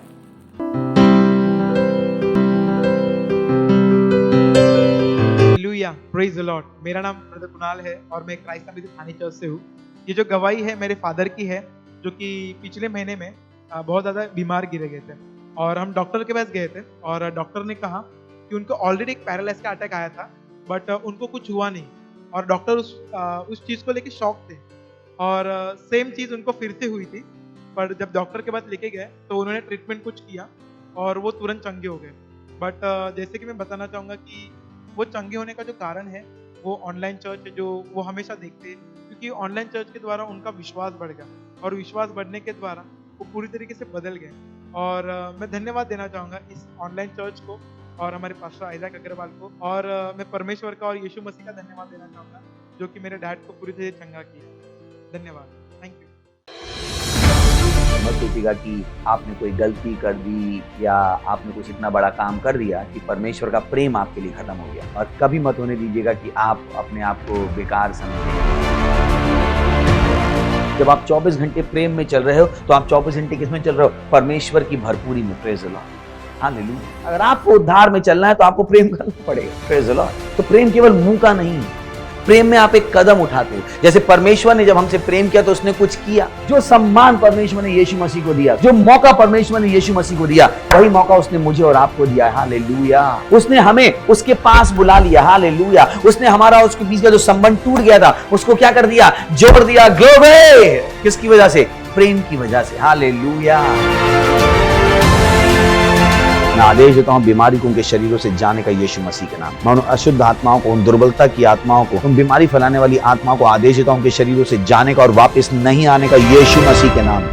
Hallelujah, praise the Lord. मेरा नाम ब्रदर कुणाल है और मैं क्राइस्ट फैमिली थाने चर्च से हूँ। ये जो गवाही है मेरे फादर की है, जो कि पिछले महीने में बहुत ज़्यादा बीमार गिरे गए थे और हम डॉक्टर के पास गए थे और डॉक्टर ने कहा कि उनको ऑलरेडी एक पैरालाइज का अटैक आया था, बट उनको कुछ हुआ नहीं और डॉक्टर उस चीज़ को लेके शॉक थे और सेम चीज़ उनको फिर से हुई थी। पर जब डॉक्टर के पास लेके गए तो उन्होंने ट्रीटमेंट कुछ किया और वो तुरंत चंगे हो गए। बट जैसे कि मैं बताना चाहूँगा कि वो चंगे होने का जो कारण है वो ऑनलाइन चर्च है, जो वो हमेशा देखते हैं, क्योंकि ऑनलाइन चर्च के द्वारा उनका विश्वास बढ़ गया और विश्वास बढ़ने के द्वारा वो पूरी तरीके से बदल गए। और मैं धन्यवाद देना चाहूँगा इस ऑनलाइन चर्च को और हमारे पास्टर आइजैक अग्रवाल को, और मैं परमेश्वर का और यीशु मसीह का धन्यवाद देना चाहूँगा जो कि मेरे डैड को पूरी तरह चंगा किया। धन्यवाद। Thank you. मत सोचिएगा कि आपने कोई गलती कर दी या आपने कुछ इतना बड़ा काम कर दिया कि परमेश्वर का प्रेम आपके लिए खत्म हो गया, और कभी मत होने दीजिएगा कि आप अपने आप को बेकार समझें। जब आप 24 घंटे प्रेम में चल रहे हो तो आप 24 घंटे किसमें चल रहे हो? परमेश्वर की भरपूरी में। Praise the Lord. हालेलुया। अगर आपको उद्धार में चलना है तो आपको प्रेम करना पड़ेगा। Praise the Lord. तो प्रेम केवल मुंह का नहीं, प्रेम में आप एक कदम उठाते हो। जैसे परमेश्वर ने जब हमसे प्रेम किया तो उसने कुछ किया। जो सम्मान परमेश्वर ने यीशु मसीह को दिया, जो मौका परमेश्वर ने यीशु मसीह को दिया, वही मौका उसने मुझे और आपको दिया। हालेलुया। उसने हमें उसके पास बुला लिया। हालेलुया। उसने हमारा उसके बीच का जो संबंध टूट गया था उसको क्या कर दिया? जोड़ दिया। ग्लोरी। किसकी वजह से? प्रेम की वजह से। हालेलुया। मैं आदेश देता हूं बीमारी को उनके शरीरों से जाने का यीशु मसीह के नाम। मैं उन अशुद्ध आत्माओं को, उन दुर्बलता की आत्माओं को, उन बीमारी फैलाने वाली आत्माओं को आदेश देता हूं उनके शरीरों से जाने का और वापस नहीं आने का यीशु मसीह के नाम।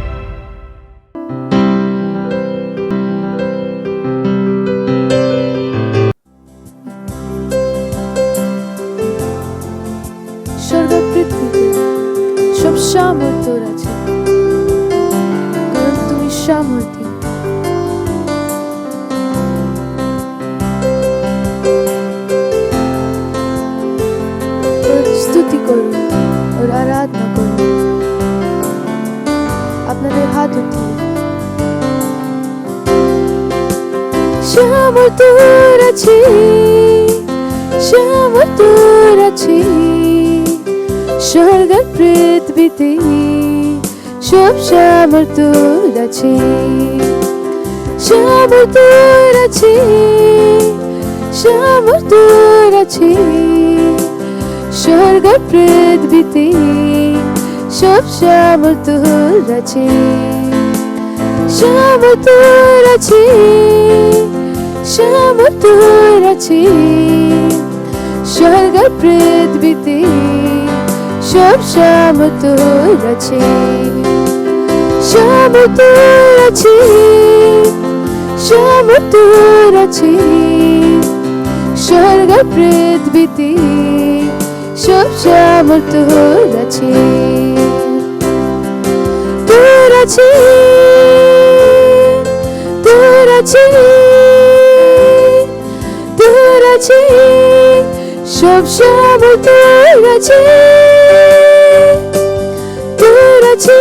স্বর্গ পৃথিবীতে সব সামর্থ্য আছে, কারণ তুমি সামর্থ্য। स्तुति करो और आराधना करो। আপনাদের হাত উঠিয়ে সামর্থ্য আছে, সামর্থ্য আছে, স্বর্গ পৃথিবীতে সব সামর্থ্য আছে, সামর্থ্য আছে, সামর্থ্য আছে, স্বর্গ পৃথিবীতে সব সামর্থ্য আছে, সামর্থ্য আছে, সামর্থ্য আছে, স্বর্গ পৃথিবীতে সব সামর্থ্য আছে, সামর্থ্য আছে, সামর্থ্য আছে, স্বর্গ পৃথিবীতে সব সামর্থ্য আছে, তোর আছে, তোর আছে, তোর আছে, সব সামর্থ্য আছে, তোর আছে,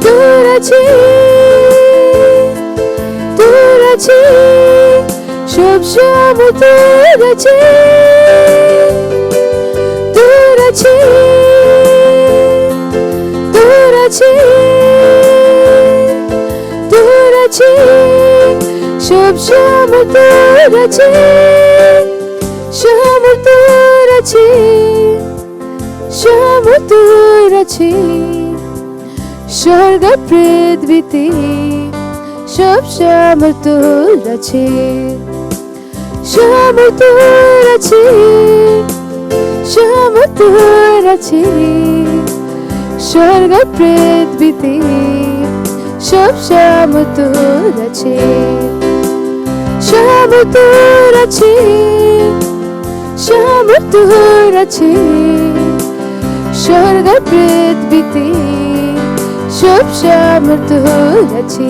তোর আছে, তোর আছে, সব সামর্থ্য আছে, তোর আছে, তোর আছে, তোর আছে, সব সামর্থ্য আছে, সামর্থ্য আছে, সামর্থ্য আছে, স্বর্গ পৃথিবীতে সব সামর্থ্য আছে, সামর্থ্য আছে, সামর্থ্য আছে, স্বর্গ পৃথিবীতে সব সামর্থ্য আছে, সামর্থ্য আছে, সামর্থ্য আছে, স্বর্গ পৃথিবীতে সব সামর্থ্য আছে,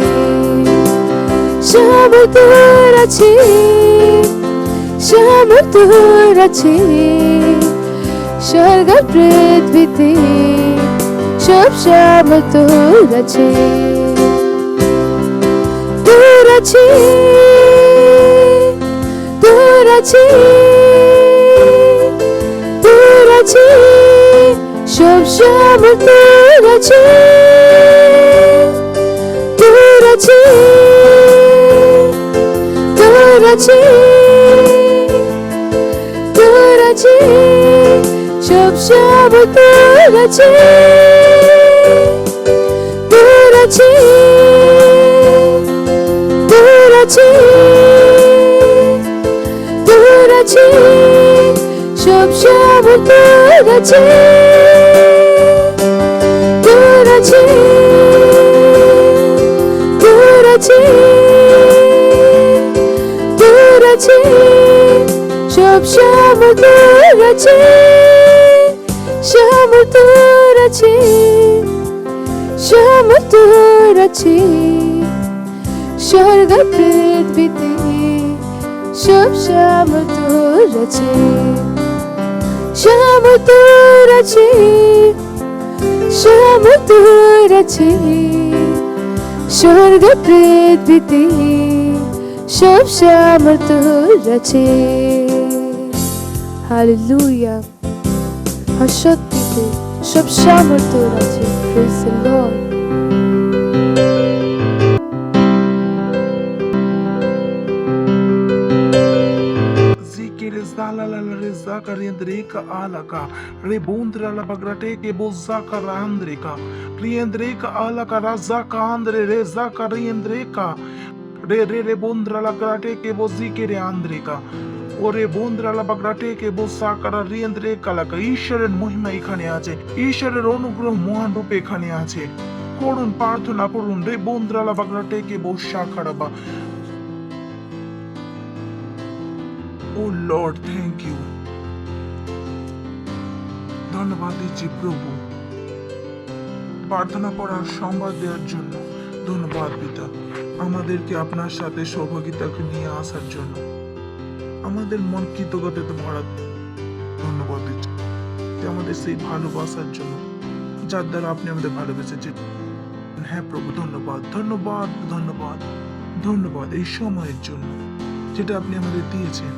সামর্থ্য আছে, সামর্থ্য আছে, স্বর্গ পৃথিবীতে সব সামর্থ্য আছে, তোর আছে, তোর আছে, তোর আছে, সব সামর্থ্য আছে, তোর আছে, তোর আছে, তোর আছে, সব সামর্থ্য আছে, তোর আছে, তোর আছে, তোর আছে, সব সামর্থ্য আছে, তোর আছে, তোর আছে, তোর আছে, সব সামর্থ্য আছে, সামর্থ্য আছে, সামর্থ্য আছে, স্বর্গ পৃথিবীতে সব সামর্থ্য আছে, সামর্থ্য আছে, সামর্থ্য আছে, স্বর্গ পৃথিবীতে সব সামর্থ্য আছে। হালেলুয়া। আর সত্যিতে সব সামর্থ্য আছে। Praise the Lord. Zikiri zala la la re zaka riendreka alaka rebundra la bagrate ke bo zaka randreka riendreka alaka razaka andre re zaka riendreka re bundra la grate ke bo zikiri andreka ওরে বন্ধুরা বাগড়াটে কে বোসা করা রিয়েন্দ্রে কালাকা ঈশ্বরের মহিমা এখানে আছে ঈশ্বরের অনুগ্রহ মহান রূপে এখানে আছে করুন প্রার্থনা করুন রে বন্ধুরা বাগড়াটে কে বোসা করাবা ও লর্ড থ্যাংক ইউ ধন্যবাদ দিচ্ছি প্রভু প্রার্থনা করার সংবাদ দেওয়ার জন্য ধন্যবাদ পিতা আমাদেরকে আপনার সাথে সহভাগিতাকে নিয়ে আসার জন্য আমাদের মন কৃতজ্ঞতাতে ভরা ধন্যবাদ দিচ্ছি আমাদের সেই ভালোবাসার জন্য যার দ্বারা আপনি আমাদের ভালোবেসেছেন হ্যাঁ প্রভু ধন্যবাদ ধন্যবাদ ধন্যবাদ ধন্যবাদ এই সময়ের জন্য যেটা আপনি আমাদের দিয়েছেন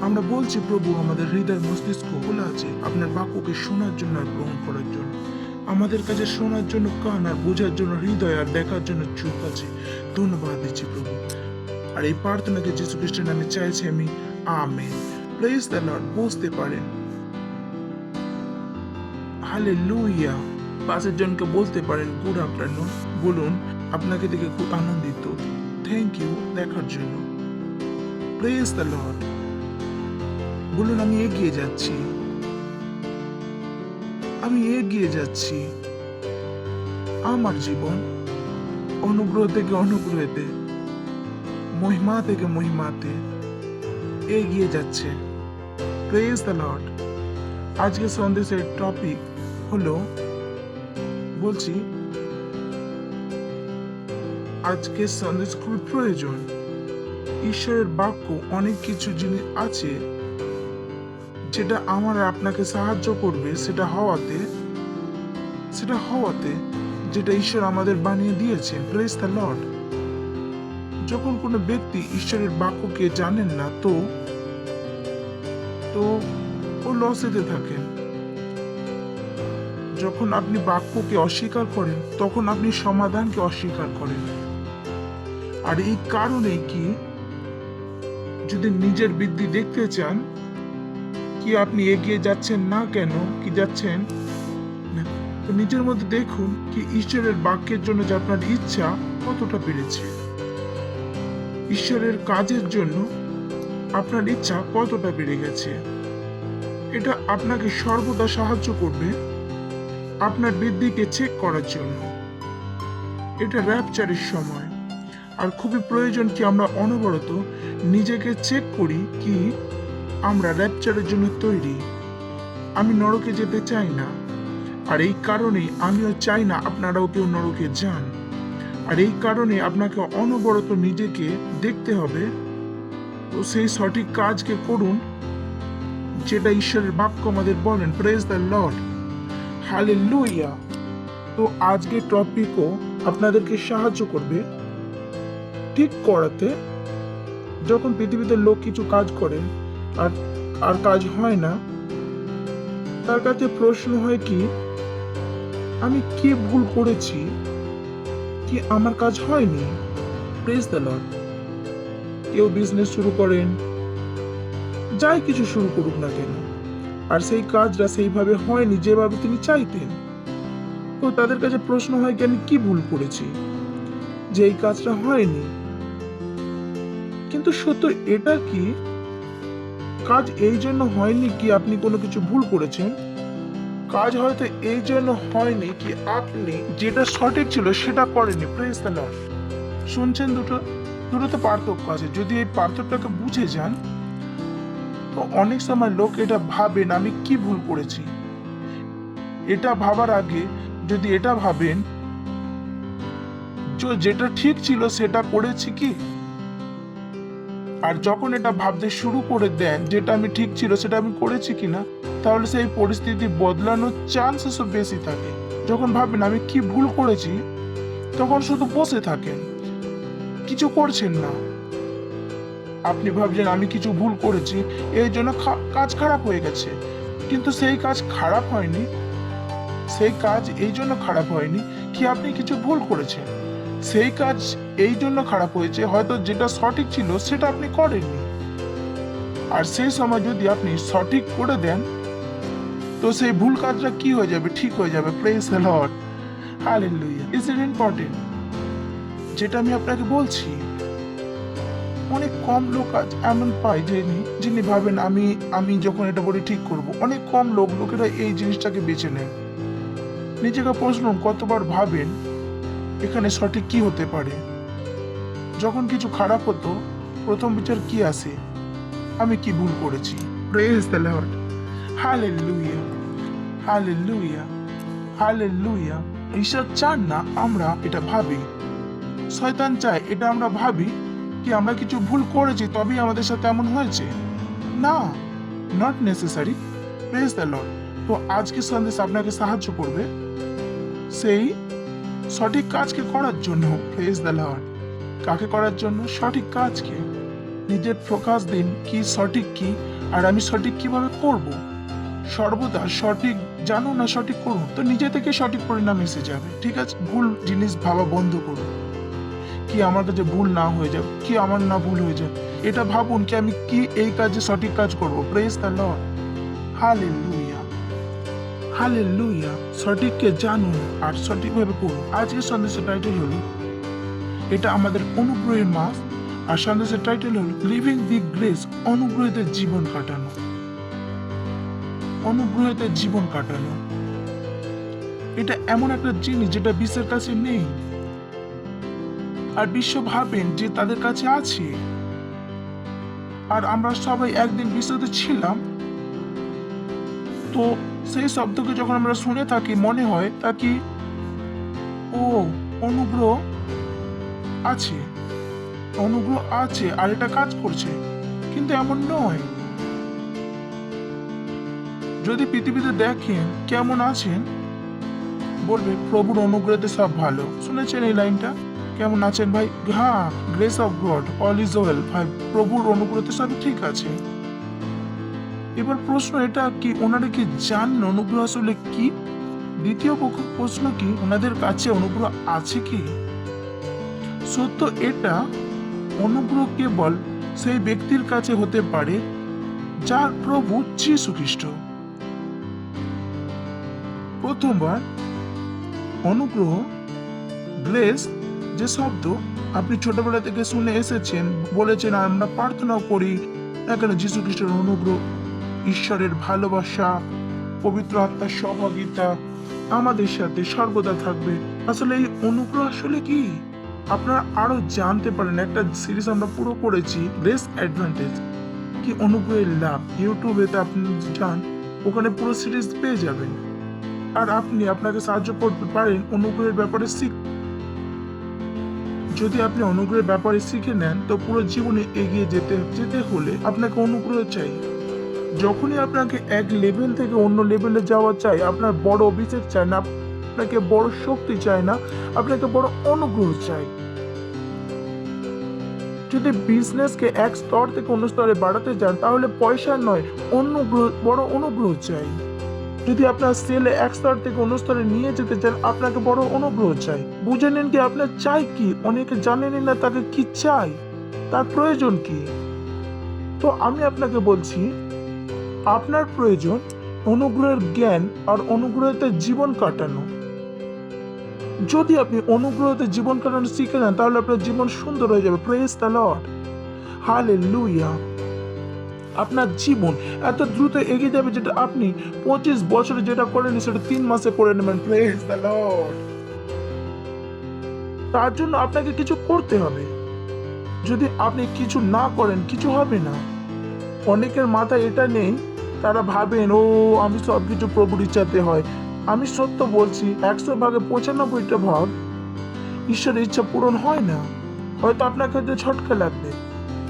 আমরা বলছি প্রভু আমাদের হৃদয় মস্তিষ্ক খোলা আছে আপনার বাক্যকে শোনার জন্য আর গ্রহণ করার জন্য আমাদের কাছে শোনার জন্য কান আর বোঝার জন্য হৃদয় আর দেখার জন্য চোখ আছে ধন্যবাদ দিচ্ছি প্রভু আর এই প্রার্থনাকে যীশু খ্রিস্টের নামে চাইছি আমি আমেন প্রেজ দ্য লর্ড বসতে পারেন হালেলুয়া পাশের জনকে বলতে পারেন গুড আফটারনুন বলুন আপনাকে দেখে খুব আনন্দিত থ্যাংক ইউ দেখার জন্য প্রেজ দ্য লর্ড বলুন আমি এগিয়ে যাচ্ছি আমি এগিয়ে যাচ্ছি আমার জীবন অনুগ্রহ থেকে অনুগ্রহেতে মহিমা থেকে মহিমাতে এগিয়ে যাচ্ছে প্রেজ দ্য লর্ড আজকে সন্দেশের টপিক হলো বলছি আজকে সন্দেশ খুব প্রয়োজন ঈশ্বরের বাক্য অনেক কিছু জিনিস আছে যেটা আমার আপনাকে সাহায্য করবে সেটা হওয়াতে যেটা ঈশ্বর আমাদের বানিয়ে দিয়েছে প্রেজ দ্য লর্ড যখন কোনো ব্যক্তি ঈশ্বরের বাক্যকে জানেন না তো ও লসেতে থাকেন যখন আপনি বাক্যকে অস্বীকার করেন তখন আপনি সমাধানকে অস্বীকার করেন আর এই কারণে কি যদি নিজের বৃদ্ধি দেখতে চান কি আপনি এগিয়ে যাচ্ছেন না কেন কি যাচ্ছেন না, তো নিজের মধ্যে দেখুন কি ঈশ্বরের বাক্যের জন্য যে আপনার ইচ্ছা কতটা বেড়েছে ঈশ্বরের কাজের জন্য আপনার ইচ্ছা কতটা বেড়ে গেছে এটা আপনাকে সর্বদা সাহায্য করবে আপনার বৃদ্ধিকে চেক করার জন্য এটা র্যাপচারের সময় আর খুবই প্রয়োজন কি আমরা অনবরত নিজেকে চেক করি কি আমরা র্যাপচারের জন্য তৈরি আমি নরকে যেতে চাই না আর এই কারণেই আমিও চাই না আপনারাও কেউ নরকে যান আর এই কারণে আপনাকে অনবরত নিজেকে দেখতে হবে তো সেই সঠিক কাজকে করুন যেটা ঈশ্বরের বাক্য আমাদের বলেন প্রেজ দ্য লর্ড হালেলুয়া তো আজকের টপিকও আপনাদেরকে সাহায্য করবে ঠিক করাতে যখন পৃথিবীতে লোক কিছু কাজ করেন আর কাজ হয় না তার কাছে প্রশ্ন হয় কি আমি কি ভুল করেছি কি আমার কাজ হয়নি প্রেজ দ্য লর্ড কেউ বিজনেস শুরু করেন যাই কিছু শুরু করুক না কেন আর সেই কাজটা সেইভাবে হয়নি যেভাবে তিনি চাইতেন তো তাদের কাছে প্রশ্ন হয় কি আমি কি ভুল করেছি যে এই কাজটা হয়নি কিন্তু সত্য এটা কি কাজ এই জন্য হয়নি কি আপনি কোনো কিছু ভুল করেছেন কাজ হয়তো এই জন্য হয়নি কি আপনি যেটা সঠিক ছিল সেটা করেনি প্রেজ দ্য লর্ড শুনছেন দুটোতে পার্থক্য আছে যদি এই পার্থক্যটাকে বুঝে যান তো অনেক সময় লোক এটা ভাবেন আমি কি ভুল করেছি এটা ভাবার আগে যদি এটা ভাবেন যেটা ঠিক ছিল সেটা করেছি কি আর যখন এটা ভাবতে শুরু করে দেন যেটা আমি ঠিক ছিল সেটা আমি করেছি কিনা তাহলে সেই পরিস্থিতি বদলানোর চান্সেসও বেশি থাকে যখন ভাবেন আমি কি ভুল করেছি তখন শুধু বসে থাকেন কিছু করছেন না আপনি ভাবছেন আমি কিছু ভুল করেছি, এই জন্য কাজ খারাপ হয়ে গেছে, কিন্তু সেই কাজ খারাপ হয়নি। সেই কাজ এই জন্য খারাপ হয়নি কি আপনি কিছু ভুল করেছেন, সেই কাজ এই জন্য খারাপ হয়েছে হয়তো যেটা সঠিক ছিল সেটা আপনি করেননি। আর সেই সময় যদি আপনি সঠিক করে দেন তো সেই ভুল কাজটা কি হয়ে যাবে, ঠিক হয়ে যাবে। Praise the Lord, hallelujah. Is it important? যেটা আমি আপনাকে বলছি, অনেক কম লোক আজ এমন পায় যিনি ভাবেন আমি যখন এটা বলি ঠিক করব। অনেক কম লোকেরা এই জিনিসটাকে বেছে নেয়। নিজেকে প্রশ্ন কতবার ভাবেন এখানে সঠিক কি হতে পারে। যখন কিছু খারাপ হতো প্রথম বিচার কি আসে, আমি কি ভুল করেছি। Praise the Lord, hallelujah, hallelujah, hallelujah. ঈশ্বর চান না আমরা এটা ভাবি, শয়তান চায় এটা আমরা ভাবি কি আমরা কিছু ভুল করেছি তবেই আমাদের সাথে এমন হয়েছে। না, not necessary. Praise the Lord. তো আজকের সন্দেশ আপনাকে সাহায্য করবে সেই সঠিক কাজকে করার জন্য। Praise the Lord. কাকে করার জন্য? সঠিক কাজকে। নিজের ফোকাস দিন কি সঠিক কি, আর আমি সঠিক কিভাবে করব। সর্বদা সঠিক জানুন না সঠিক করুন, তো নিজে থেকে সঠিক পরিণাম এসে যাবে। ঠিক আছে, ভুল জিনিস ভাবা বন্ধ করুন। কি আমার কাছে ভুল না হয়ে যাবে, কি আমার না ভুল হয়ে যাবে, এটা ভাবুন কি আমি কি এই কাজে সঠিক কাজ করব। প্রেজ দ্য লর্ড, হালেলুয়া, হালেলুয়া। সঠিককে জানুন আর সঠিকভাবে করুন। আজকের সন্দেশের টাইটেল হলো, এটা আমাদের অনুগ্রহের মাস, আর সন্দেশের টাইটেল হলো লিভিং দি গ্রেস, অনুগ্রহীতে জীবন কাটানো। অনুগ্রহীতে জীবন কাটানো এটা এমন একটা জিনিস যেটা বিশ্বের কাছে নেই, আর বিশ্ব ভাবেন যে তাদের কাছে আছে। আর আমরা সবাই একদিন বিশ্বতে ছিলাম, তো সেই শব্দকে যখন আমরা শুনে থাকি মনে হয় তা কি ও অনুগ্রহ আছে, অনুগ্রহ আছে আর এটা কাজ করছে, কিন্তু এমন নয়। যদি পৃথিবীতে দেখেন কেমন আছেন, বলবে প্রভুর অনুগ্রহতে সব ভালো। শুনেছেন এই লাইনটা? কেমন আছেন ভাই? হ্যাঁ, grace of god all is well. ভাই প্রভুর অনুগ্রহতে সব ঠিক আছে। এবার প্রশ্ন এটা কি ওনারা কি জানেন অনুগ্রহ আসলে কি? দ্বিতীয় প্রশ্ন কি ওনাদের কাছে অনুগ্রহ আছে কি? সত্য এটা, অনুগ্রহ কেবল সেই ব্যক্তির কাছে হতে পারে যার প্রভু যীশু খ্রিস্ট। প্রথমবার অনুগ্রহ, গ্রেস যে শব্দ আপনি ছোটবেলা থেকে শুনে এসেছেন, বলেছেন, আমরা প্রার্থনা করি এখানে যীশু খ্রিস্টের অনুগ্রহ, ঈশ্বরের ভালোবাসা, পবিত্র আত্মার সহভাগিতা আমাদের সাথে সর্বদা থাকবে। আসলে এই অনুগ্রহ আসলে কি আপনারা আরো জানতে পারেন। একটা সিরিজ আমরা পুরো করেছি, গ্রেস অ্যাডভান্টেজ, কি অনুগ্রহের লাভ। ইউটিউবেতে আপনি যান, ওখানে পুরো সিরিজ পেয়ে যাবেন। আর আপনি আপনাকে সাহায্য করতে পারেন অনুগ্রহের ব্যাপারে যদি আপনি অনুগ্রহের ব্যাপারে শিখে নেন, তো পুরো জীবনে এগিয়ে যেতে হলে আপনাকে অনুগ্রহ চাই। যখনই আপনাকে এক লেভেল থেকে অন্য লেভেলে যাওয়া চাই, আপনার বড় অভিষেক চাই না, আপনাকে বড় শক্তি চাই না, আপনাকে বড় অনুগ্রহ চাই। যদি বিজনেসকে এক স্তর থেকে অন্য স্তরে বাড়াতে চান, তাহলে পয়সা নয়, অনুগ্রহ, বড় অনুগ্রহ চাই। যদি আপনার সেলে এক স্তর থেকে অন্য স্তরে নিয়ে যেতে চান, আপনাকে বড় অনুগ্রহ চাই। বুঝে নিন কি আপনার চাই কি। অনেকে জানেনই না তাকে কি চাই, তার প্রয়োজন কি। তো আমি আপনাকে বলছি, আপনার প্রয়োজন অনুগ্রহের জ্ঞান আর অনুগ্রহতে জীবন কাটানো। যদি আপনি অনুগ্রহতে জীবন কাটানো শিখে নেন, তাহলে আপনার জীবন সুন্দর হয়ে যাবে। Praise the Lord, hallelujah. আপনার জীবন এত দ্রুত এগিয়ে যাবে যেটা আপনি 25 বছরে যেটা করেন সেটা 3 মাসে করে নেবেন। Praise the Lord. তার জন্য আপনাকে কিছু করতে হবে। যদি আপনি কিছু না করেন, কিছু হবে না। অনেকের মাথায় এটা নেই, তারা ভাবেন ও আমি সবকিছু প্রভুর ইচ্ছাতে হয়। আমি সত্য বলছি, 100 ভাগে 95টা ভাগ ঈশ্বরের ইচ্ছা পূরণ হয় না। হয়তো আপনার ক্ষেত্রে ছটকা লাগবে,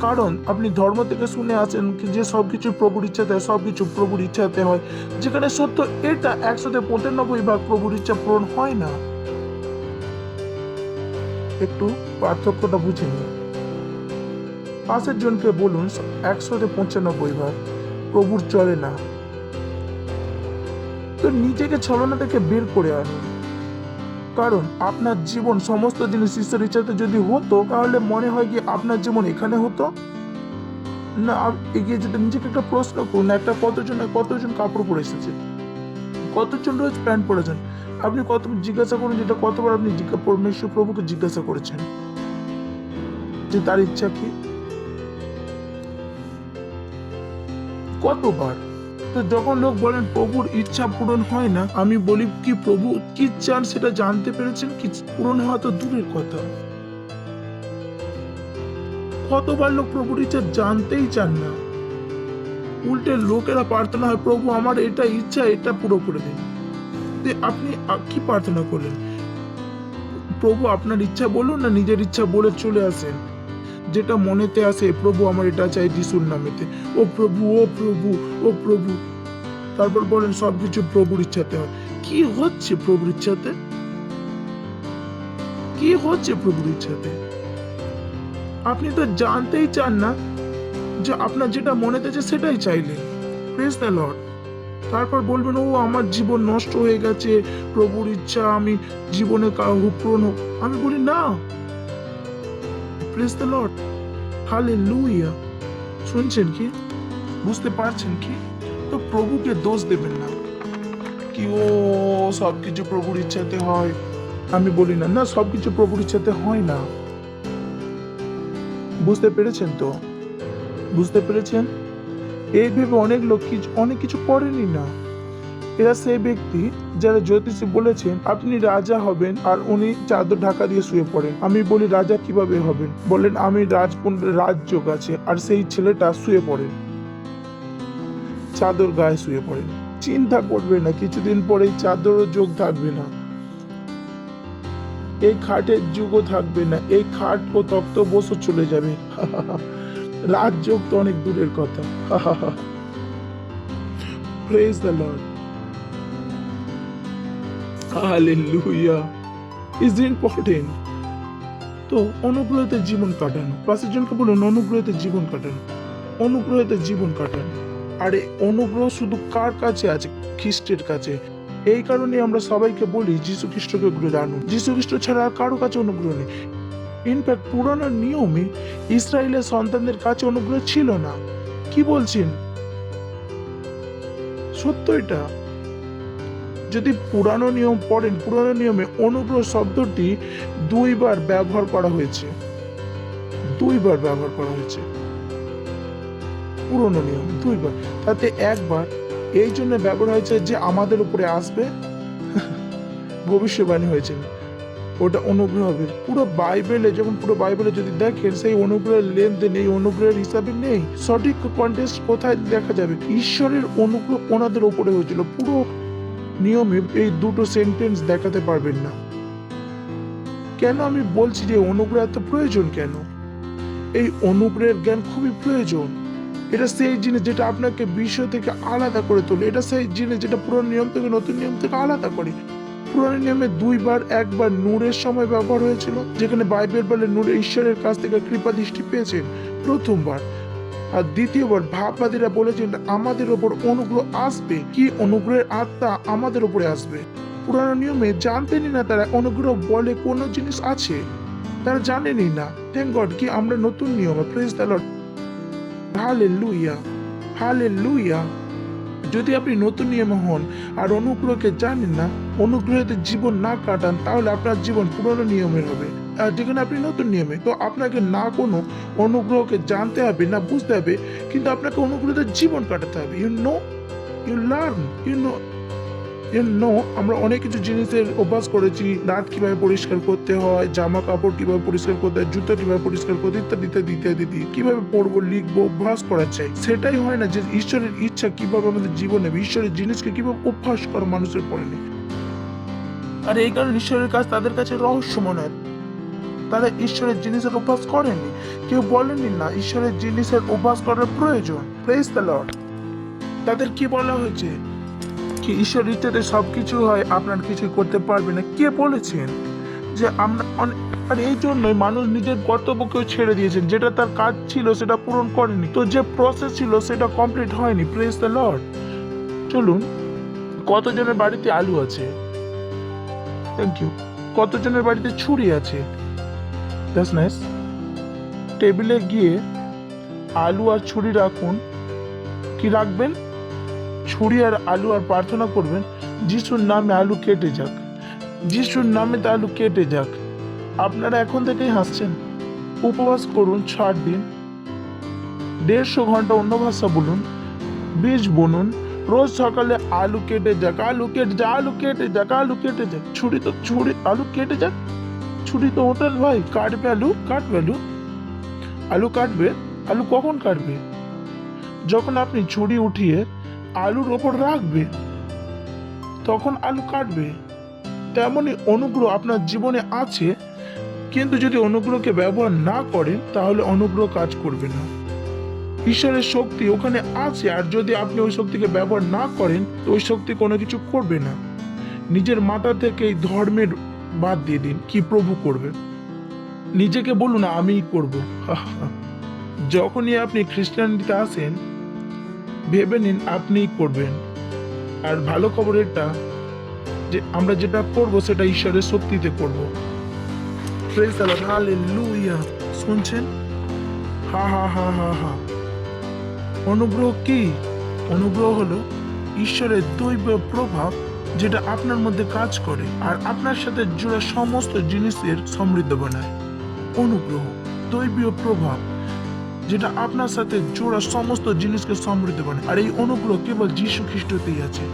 কারণ আপনি ধর্ম থেকে শুনে আছেন যে সবকিছু প্রভুর ইচ্ছাতে হয়, সবকিছু প্রভুর ইচ্ছাতে হয়, যেখানে সত্য এটা 195 ভাগ প্রভুর ইচ্ছা পূরণ হয় না। একটু পার্থক্যটা বুঝে নিন। পাশের জনকে বলুন 195 বার প্রভুর চলে না। তো নিজেকে ছলনা থেকে বের করে আনুন, কারণ আপনার জীবন সমস্ত জিনিস ঈশ্বরের ইচ্ছাতে যদি হতো তাহলে মনে হয় কি আপনার জীবন এখানে হতো না। এগিয়ে যেতে নিজেকে একটা প্রশ্ন করুন, একটা কতজন কাপড় পরে এসেছে, কতজন রোজ প্যান্ট পরেছেন, আপনি কত জিজ্ঞাসা করুন যেটা কতবার আপনি পরমেশ্বর প্রভুকে জিজ্ঞাসা করেছেন যে তার ইচ্ছা কি, কতবার। তো যখন লোক বলেন প্রভুর ইচ্ছা পূরণ হয় না, আমি বলি কি প্রভু কি চান সেটা জানতে পেরেছেন কি? পূরণ হওয়া তো দূরের কথা। কতবার লোক প্রভুর ইচ্ছা জানতেই চান না, উল্টে লোকেরা প্রার্থনা হয় প্রভু আমার এটা ইচ্ছা, এটা পুরো করে দিন। আপনি কি প্রার্থনা করলেন? প্রভু আপনার ইচ্ছা বলুন না নিজের ইচ্ছা বলে চলে আসেন, যেটা মনেতে আসে প্রভু আমার এটা চাই যিশুর নামেতে, ও প্রভু ও প্রভু ও প্রভু, তারপর বলেন সবকিছু প্রভুর ইচ্ছাতে হয়। কি হচ্ছে প্রভুর ইচ্ছাতে? কি হচ্ছে প্রভুর ইচ্ছাতে? আপনি তো জানতেই চান না যে আপনার যেটা মনেতে আছে সেটাই চাইলেন। Praise the Lord. তারপর বলবেন ও আমার জীবন নষ্ট হয়ে গেছে, প্রভুর ইচ্ছা আমি জীবনে পূরণ হোক। আমি বলি না, প্রেজ দ্য লর্ড, হালেলুয়া। শুনছেন কি? বুঝতে পারছেন কি? তো প্রভুকে দোষ দেবেন না কি ও সবকিছু প্রভুর ইচ্ছাতে হয়। আমি বলি না না সবকিছু প্রভুর ইচ্ছাতে হয় না। বুঝতে পেরেছেন তো? বুঝতে পেরেছেন? এই ভেবে অনেক লোক অনেক কিছু করেনি না। এরা সেই ব্যক্তি যারা জ্যোতিষী বলেছেন আপনি রাজা হবেন আর উনি চাদর ঢাকা দিয়ে শুয়ে পড়েন। আমি বলি রাজা কিভাবে হবেন? বলেন আমি রাজযোগ আছে, আর সেই ছেলেটা শুয়ে পড়েন, চাদর গায়ে শুয়ে পড়েন। চিন্তা করবে না কিছুদিন পরে এই চাদরও যোগ থাকবে না, এই খাটের যুগও থাকবে না, এই খাট ও তক্ত বসও চলে যাবে। রাজযোগ তো অনেক দূরের কথা। Praise the Lord, hallelujah. Is important. তো অনুগ্রহতে জীবন কাটানো, পাশের জনকে বলুন অনুগ্রহতে জীবন কাটানো, অনুগ্রহতে জীবন কাটানো। আর এই অনুগ্রহ শুধু কার কাছে আছে? খ্রিস্টের কাছে। এই কারণে আমরা সবাইকে বলি যীশু খ্রিস্টকে জানুন। যীশু খ্রিস্ট ছাড়া আর কারো কাছে অনুগ্রহ নেই। ইনফ্যাক্ট পুরানো নিয়মে ইসরায়েলের সন্তানদের কাছে অনুগ্রহ ছিল না। কি বলছেন? সত্য এটা। যদি পুরানো নিয়ম পড়েন, পুরানো নিয়মে অনুগ্রহ শব্দটি 2 বার ব্যবহার করা হয়েছে, 2 বার ব্যবহার করা হয়েছে পুরনো নিয়মে, 2 বার। তাতে 1 বার এই জন্য ব্যবহার হয়েছে যে আমাদের উপরে আসবে, ভবিষ্যবাণী হয়েছে, ওটা অনুগ্রহ হবে। পুরো বাইবেলে যদি দেখেন সেই অনুগ্রহের লেনদেন এই অনুগ্রহের হিসাবে নেই। সঠিক কন্টেক্সট কোথায় দেখা যাবে? ঈশ্বরের অনুগ্রহ ওনাদের উপরে হয়েছিল। পুরো নিয়মে এই দুটো সেন্টেন্স দেখাতে পারবেন না। কেন আমি বলছি যে অনুগ্রহ এত প্রয়োজন কেন? এই অনুগ্রহের জ্ঞান খুবই প্রয়োজন। এটা সেই জিনিস যেটা আপনাকে বিশ্ব থেকে আলাদা করে তোলে। এটা সেই জিনিস যেটা পুরনো নিয়ম থেকে নতুন নিয়ম থেকে আলাদা করে। পুরনো নিয়মে 2 বার, 1 বার নূরের সময় ব্যবহার হয়েছিল, যেখানে বাইবেল বলে নূরে ঈশ্বরের কাছ থেকে কৃপা দৃষ্টি পেয়েছেন প্রথমবার। আর দ্বিতীয়বার ভাববাদীরা বলেছেন আমাদের ওপর অনুগ্রহ আসবে, কি অনুগ্রহের আত্মা আমাদের উপরে আসবে। পুরানো নিয়মে জানতেনই না তারা অনুগ্রহ বলে কোনো জিনিস আছে, তারা জানেনই না। থ্যাংক গড কি আমরা নতুন নিয়মে, praise the Lord, hallelujah, hallelujah. যদি আপনি নতুন নিয়মে হন আর অনুগ্রহকে জানেন না, অনুগ্রহতে জীবন না কাটান, তাহলে আপনার জীবন পুরনো নিয়মের হবে। আর যেখানে আপনি নতুন নিয়মে, তো আপনাকে না কোনো অনুগ্রহকে জানতে হবে না বুঝতে হবে, কিন্তু আপনাকে অনুগ্রহতে জীবন কাটাতে হবে। ইউ নো আমরা অনেক কিছু জিনিসের অভ্যাস করেছি। দাঁত কিভাবে পরিষ্কার করতে হয়, জামা কাপড় কিভাবে পরিষ্কার করতে হয়, জুতো কিভাবে পরিষ্কার করতে ইত্যাদি ইত্যাদি ইত্যাদি, কিভাবে পড়বো লিখবো অভ্যাস করা চাই। সেটাই হয় না যে ঈশ্বরের ইচ্ছা কিভাবে আমাদের জীবনে, ঈশ্বরের জিনিসকে কিভাবে অভ্যাস করা মানুষের পড়ে নেই। আর এই কারণে ঈশ্বরের কাজ তাদের কাছে রহস্য মনে হয়। তারা ঈশ্বরের জিনিসের অভ্যাস করেনি। কেউ বলেনি না ঈশ্বরের জিনিসের অভ্যাস করার প্রয়োজন। Praise the Lord. তাদের কি বলা হয়েছে? কি ঈশ্বর ইচ্ছাতে সবকিছু হয়, আপনার কিছু করতে পারবে না? কে বলেছেন যে আমরা আর এই জন্যই মানুষ নিজের কর্তব্যকেও ছেড়ে দিয়েছেন, যেটা তার কাজ ছিল সেটা পূরণ করেনি, তো যে প্রসেস ছিল সেটা কমপ্লিট হয়নি। Praise the Lord. চলুন, কতজনের বাড়িতে আলু আছে? Thank you. কতজনের বাড়িতে ছুরি আছে? That's nice. টেবিলে গিয়ে আলু আর ছুরি রাখুন। কি রাখবেন? ছুরি আর আলু, আর প্রার্থনা করবেন যিশুর নামে আলু কেটে যাক, যিশুর নামে তা আলু কেটে যাক। আপনারা এখন থেকেই হাসছেন। উপবাস করুন 6 দিন, 150 ঘন্টা অন্য ভাষা বলুন, বীজ বুনুন, রোজ সকালে আলু কেটে যাক, আলু কেটে যাক, আলু কেটে যাক, আলু কেটে যাক। ছুরি আলু কেটে যাক। ছুরি তো হোটেল ভাই, কাটবে আলু, কাটবে আলু, আলু কাটবে। আলু কখন কাটবে? যখন আপনি ছুরি উঠিয়ে আলুর ওপর রাখবে তখন আলু কাটবে। তেমনই অনুগ্রহ আপনার জীবনে আছে, কিন্তু যদি অনুগ্রহকে ব্যবহার না করেন তাহলে অনুগ্রহ কাজ করবে না। ঈশ্বরের শক্তি ওখানে আছে, আর যদি আপনি ওই শক্তিকে ব্যবহার না করেন তো ওই শক্তি কোনো কিছু করবে না। নিজের মাথা থেকে এই ধর্মের বাদ দিয়ে দিন, কি প্রভু করবে। নিজেকে বলুন আমিই করব। যখনই আপনি খ্রিস্টানিতে আসেন ভেবে নিন আপনিই করবেন। আর ভালো খবর এটা যে আমরা যেটা করব সেটা ঈশ্বরের শক্তিতে করব। Praise the Lord, hallelujah. শুনছেন? হা হা হা হা হা। অনুগ্রহ কি? অনুগ্রহ হলো ঈশ্বরের দৈব প্রভাব, যেটা আপনার মধ্যে কাজ করে আর আপনার সাথে জোড়া সমস্ত জিনিসের সমৃদ্ধ বানায়। অনুগ্রহ দৈবীয় প্রভাব, যেটা আপনার সাথে জোড়া সমস্ত জিনিসকে সমৃদ্ধ বানায়, আর এই অনুগ্রহ কেবল যীশু খ্রিস্টতেই আছে।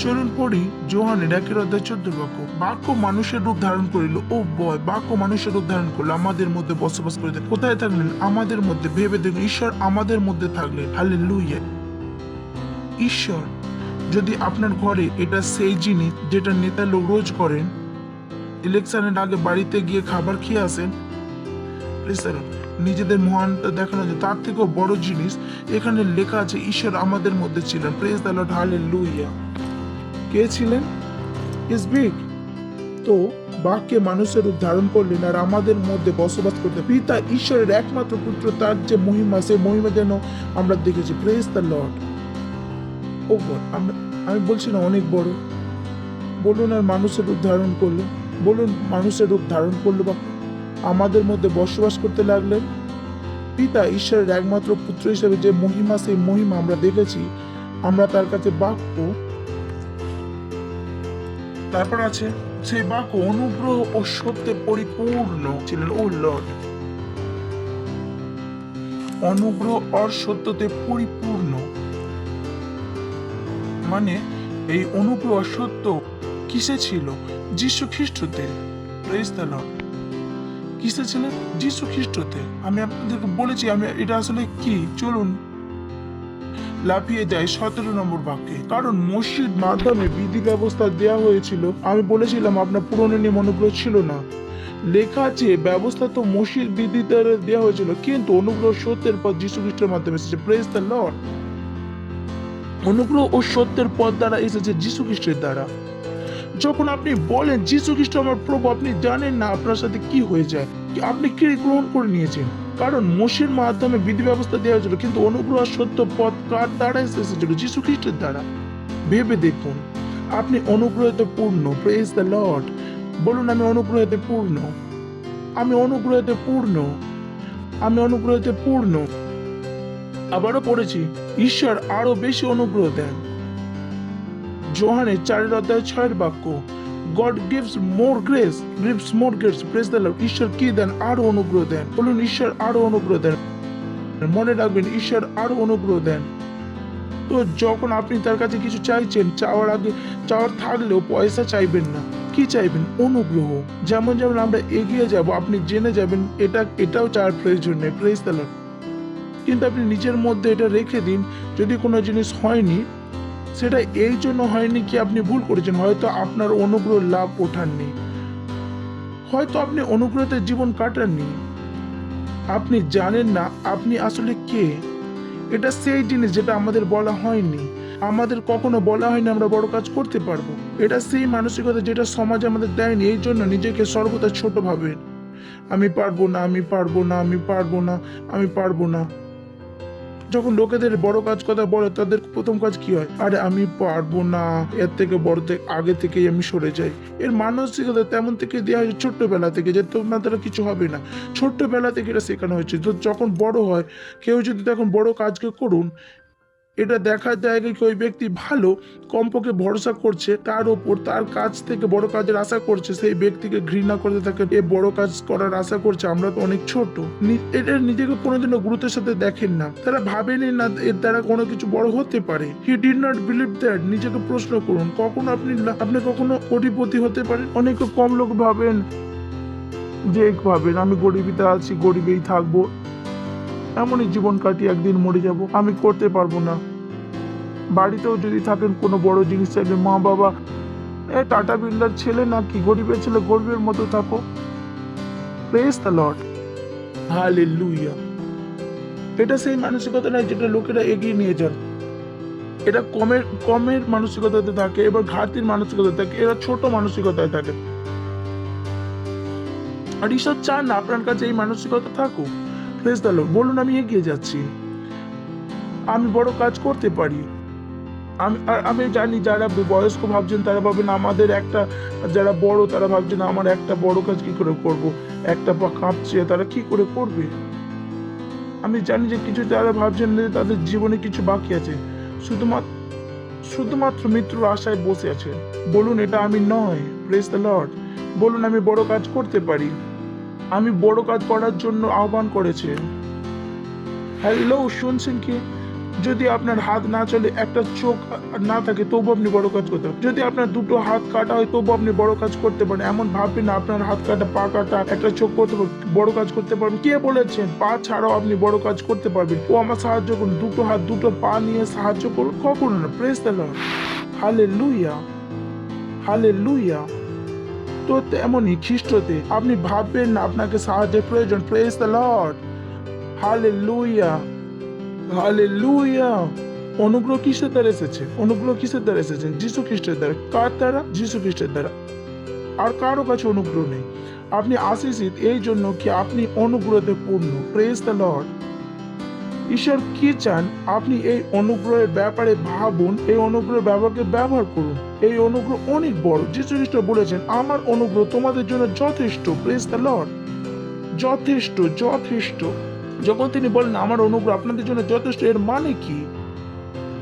চলুন পড়ি যোহানের 1:14 বাক্য। বাক্য মানুষের রূপ ধারণ করিল। ও বয়, বাক্য মানুষের রূপ ধারণ করলো, আমাদের মধ্যে বসবাস করিতেন। কোথায় থাকলেন? আমাদের মধ্যে। ভেবে দেখুন, ঈশ্বর আমাদের মধ্যে থাকলেন। হালেলুয়া। ঈশ্বর যদি আপনার ঘরে, এটা সেই জিনিস যেটা নেতা লোক রোজ করেন, ইলেকশনের আগে বাড়িতে গিয়ে খাবার খেয়ে আসেন, নিজেদের মহানতা দেখানো যায়, তার থেকেও বড় জিনিস এখানে লেখা আছে ঈশ্বর আমাদের মধ্যে ছিলেন। প্রেজ দ্য লর্ড, হালেলুয়া। কে ছিলেন? Is big. তো বাক্যে মানুষের রূপ ধারণ করলেন আর আমাদের মধ্যে বসবাস করতে। পিতা ঈশ্বরের একমাত্র পুত্র, তার যে মহিমা, সেই মহিমা যেন আমরা দেখেছি। Praise the Lord. Oh God, আমি বলছি না অনেক বড়। বলুন আর মানুষের রূপ ধারণ করলো। বলুন মানুষের রূপ ধারণ করলো বা আমাদের মধ্যে বসবাস করতে লাগলেন। পিতা ঈশ্বরের একমাত্র পুত্র হিসেবে যে মহিমা, সেই মহিমা আমরা দেখেছি। আমরা তার কাছে বাক্য। তারপর আছে সেই বাক্য অনুগ্রহ ও সত্যে পরিপূর্ণ ছিলেন। ও লর্ড, অনুগ্রহ আর সত্যতে পরিপূর্ণ, মানে এই অনুগ্রহ সত্য কিসে ছিল? যীশু খ্রিস্টতে। Praise the Lord. কিসে ছিলেন? যীশু খ্রিস্টতে। আমি আপনাদেরকে বলেছি আমি এটা আসলে কি। চলুন লাফিয়ে যায় 17 নম্বর বাক্যে। কারণ মসজিদ মাধ্যমে বিধি ব্যবস্থা দেওয়া হয়েছিল। আমি বলেছিলাম আপনার পুরনো নিয়ম অনুগ্রহ ছিল না। লেখা আছে ব্যবস্থা তো মসজিদ বিধি দ্বারা দেওয়া হয়েছিল, কিন্তু অনুগ্রহ সত্যের পথ যীশু খ্রিস্টের মাধ্যমে এসেছে। Praise the Lord. অনুগ্রহ ও সত্যের পথ দ্বারা এসেছে যীশু খ্রিস্টের দ্বারা। যখন আপনি বলেন যীশু খ্রিস্ট আমার প্রভু, আপনি জানেন না আপনার সাথে কি হয়ে যায়। আপনি কি গ্রহণ করে নিয়েছেন? কারণ মসির মাধ্যমে বিধি ব্যবস্থা দেওয়া হয়েছিল, কিন্তু অনুগ্রহ আর সত্য পথ কার দ্বারা এসেছিল? যীশু খ্রিস্টের দ্বারা। ভেবে দেখুন, আপনি অনুগ্রহতে পূর্ণ। Praise the Lord. বলুন আমি অনুগ্রহতে পূর্ণ, আমি অনুগ্রহতে পূর্ণ, আমি অনুগ্রহতে পূর্ণ। আবারও পড়েছি, ঈশ্বর আরো বেশি অনুগ্রহ দেন। যোহানের 4:6 বাক্য। God gives more grace, gives more grace. Praise the Lord. ঈশ্বর কি দেন? আরো অনুগ্রহ দেন। বলুন ঈশ্বর আরো অনুগ্রহ দেন। মনে রাখবেন ঈশ্বর আরো অনুগ্রহ দেন। তো যখন আপনি তার কাছে কিছু চাইছেন, চাওয়ার আগে, চাওয়ার থাকলেও পয়সা চাইবেন না। কি চাইবেন? অনুগ্রহ। যেমন যেমন আমরা এগিয়ে যাব আপনি জেনে যাবেন এটাও চাওয়ার প্রয়োজন নেই। Praise the Lord. কিন্তু আপনি নিজের মধ্যে এটা রেখে দিন, যদি কোনো জিনিস হয়নি সেটা এই জন্য হয়নি কি আপনি ভুল করেছেন, হয়তো আপনার অনুগ্রহ লাভ ওঠাননি, হয়তো আপনি অনুগ্রহতে জীবন কাটাননি, আপনি জানেন না আপনি আসলে কে। এটা সেই জিনিস যেটা আমাদের বলা হয়নি। আমাদের কখনো বলা হয়নি আমরা বড় কাজ করতে পারবো। এটা সেই মানসিকতা যেটা সমাজ আমাদের দেয়নি। এই জন্য নিজেকে সর্বদা ছোট ভাবেন। আমি পারবো না, আমি পারবো না, আমি পারবো না, আমি পারবো না। যখন লোকেদের বড় কাজ কথা বলে তাদের প্রথম কাজ কি হয়? আরে আমি পারবো না, এর থেকে বড় আগে থেকেই আমি সরে যাই। এর মানসিকতা তেমন থেকে দেওয়া হয়েছে ছোট্টবেলা থেকে, যে তোমার দ্বারা কিছু হবে না। ছোট্টবেলা থেকে এটা শেখানো হয়েছে। তো যখন বড় হয়, কেউ যদি তখন বড় কাজকে করুন, এটা দেখা যায় কি ওই ব্যক্তি ভালো, কমপক্ষে ভরসা করছে তার ওপর, তার কাছ থেকে বড় কাজের আশা করছে, সেই ব্যক্তিকে ঘৃণা করতে থাকে, এ বড় কাজ করার আশা করছে, আমরা তো অনেক ছোট। এটা নিজেকে কোনোদিনও গুরুত্বের সাথে দেখেন না, তারা ভাবেনি না এর দ্বারা কোনো কিছু বড় হতে পারে। He did not believe that. নিজেকে প্রশ্ন করুন, কখনো আপনি কখনো কোটিপতি হতে পারেন? অনেক কম লোক ভাবেন আমি গরিবিতে আছি, গরিবেই থাকবো, এমনই জীবন কাটিয়ে একদিন মরে যাব, আমি করতে পারবো না। বাড়িতেও যদি থাকেন কোনো বড় জিনিস চাইলে মা বাবা, টাটা বিল্ডার ছেলে নাকি গরিবের ছেলে, গরিবের মতো থাকো। Praise the Lord, hallelujah. এটা সেই মানসিকতা নয় যেটা লোকেরা এগিয়ে নিয়ে যান। এটা কমের মানসিকতাতে থাকে, এবার ঘাটতির মানসিকতায় থাকে, এরা ছোট মানসিকতায় থাকে। আর ঈশ্বর চান না আপনার কাছে এই মানসিকতা থাকুক। Praise the Lord. বলুন, আমি এগিয়ে যাচ্ছি, আমি বড় কাজ করতে পারি। আমি জানি যারা বয়স্ক ভাবছেন তারা ভাবেন আমাদের একটা, যারা বড় তারা ভাবছেন আমার একটা বড় কাজ কি করে করব, একটা পা কাঁপছে, তারা কি করে করবে। আমি জানি যে কিছু যারা ভাবছেন যে তাদের জীবনে কিছু বাকি আছে, শুধুমাত্র মৃত্যুর আশায় বসে আছে। বলুন, এটা আমি নয়। Praise the Lord. বলুন, আমি বড় কাজ করতে পারি। আমি বড় কাজ করার জন্য আহ্বান করেছে। হ্যালো, শুনছেন কি? যদি আপনার হাত না চলে, একটা চোখ না থাকে, তবু আপনি বড় কাজ করতে পারেন। যদি আপনার দুটো হাত কাটা হয়, তবু আপনি বড় কাজ করতে পারেন। এমন ভাববেন না আপনার হাত কাটা, পা কাটা, একটা চোখ করতে বড় কাজ করতে পারবেন। কে বলেছেন পা ছাড়াও আপনি বড় কাজ করতে পারবেন? ও আমার সাহায্য করুন, দুটো হাত দুটো পা নিয়ে সাহায্য করুন। কখনো না। Praise the Lord, hallelujah, hallelujah. তো তেমনই খ্রিস্টতে আপনি ভাববেন না আপনাকে সাহায্যের প্রয়োজন। Praise the Lord, hallelujah, hallelujah. অনুগ্রহ কিসের দ্বারা এসেছে? অনুগ্রহ কিসের দ্বারা এসেছে? যীশু খ্রিস্টের দ্বারা। কার দ্বারা? যীশু খ্রিস্টের দ্বারা। আর কারো কাছে অনুগ্রহ নেই। আপনি আশীষিত এই জন্য কি আপনি অনুগ্রহে পূর্ণ। Praise the Lord. ঈশ্বর কি চান? আপনি এই অনুগ্রহের ব্যাপারে ভাবুন, এই অনুগ্রহের ব্যাপারকে ব্যবহার করুন। এই অনুগ্রহ অনেক বড়। যীশু খ্রিস্ট বলেছেন, আমার অনুগ্রহ তোমাদের জন্য যথেষ্ট। Praise the Lord. যথেষ্ট, যথেষ্ট। যখন তিনি বলেন আমার অনুগ্রহ আপনাদের জন্য যথেষ্ট, এর মানে কি?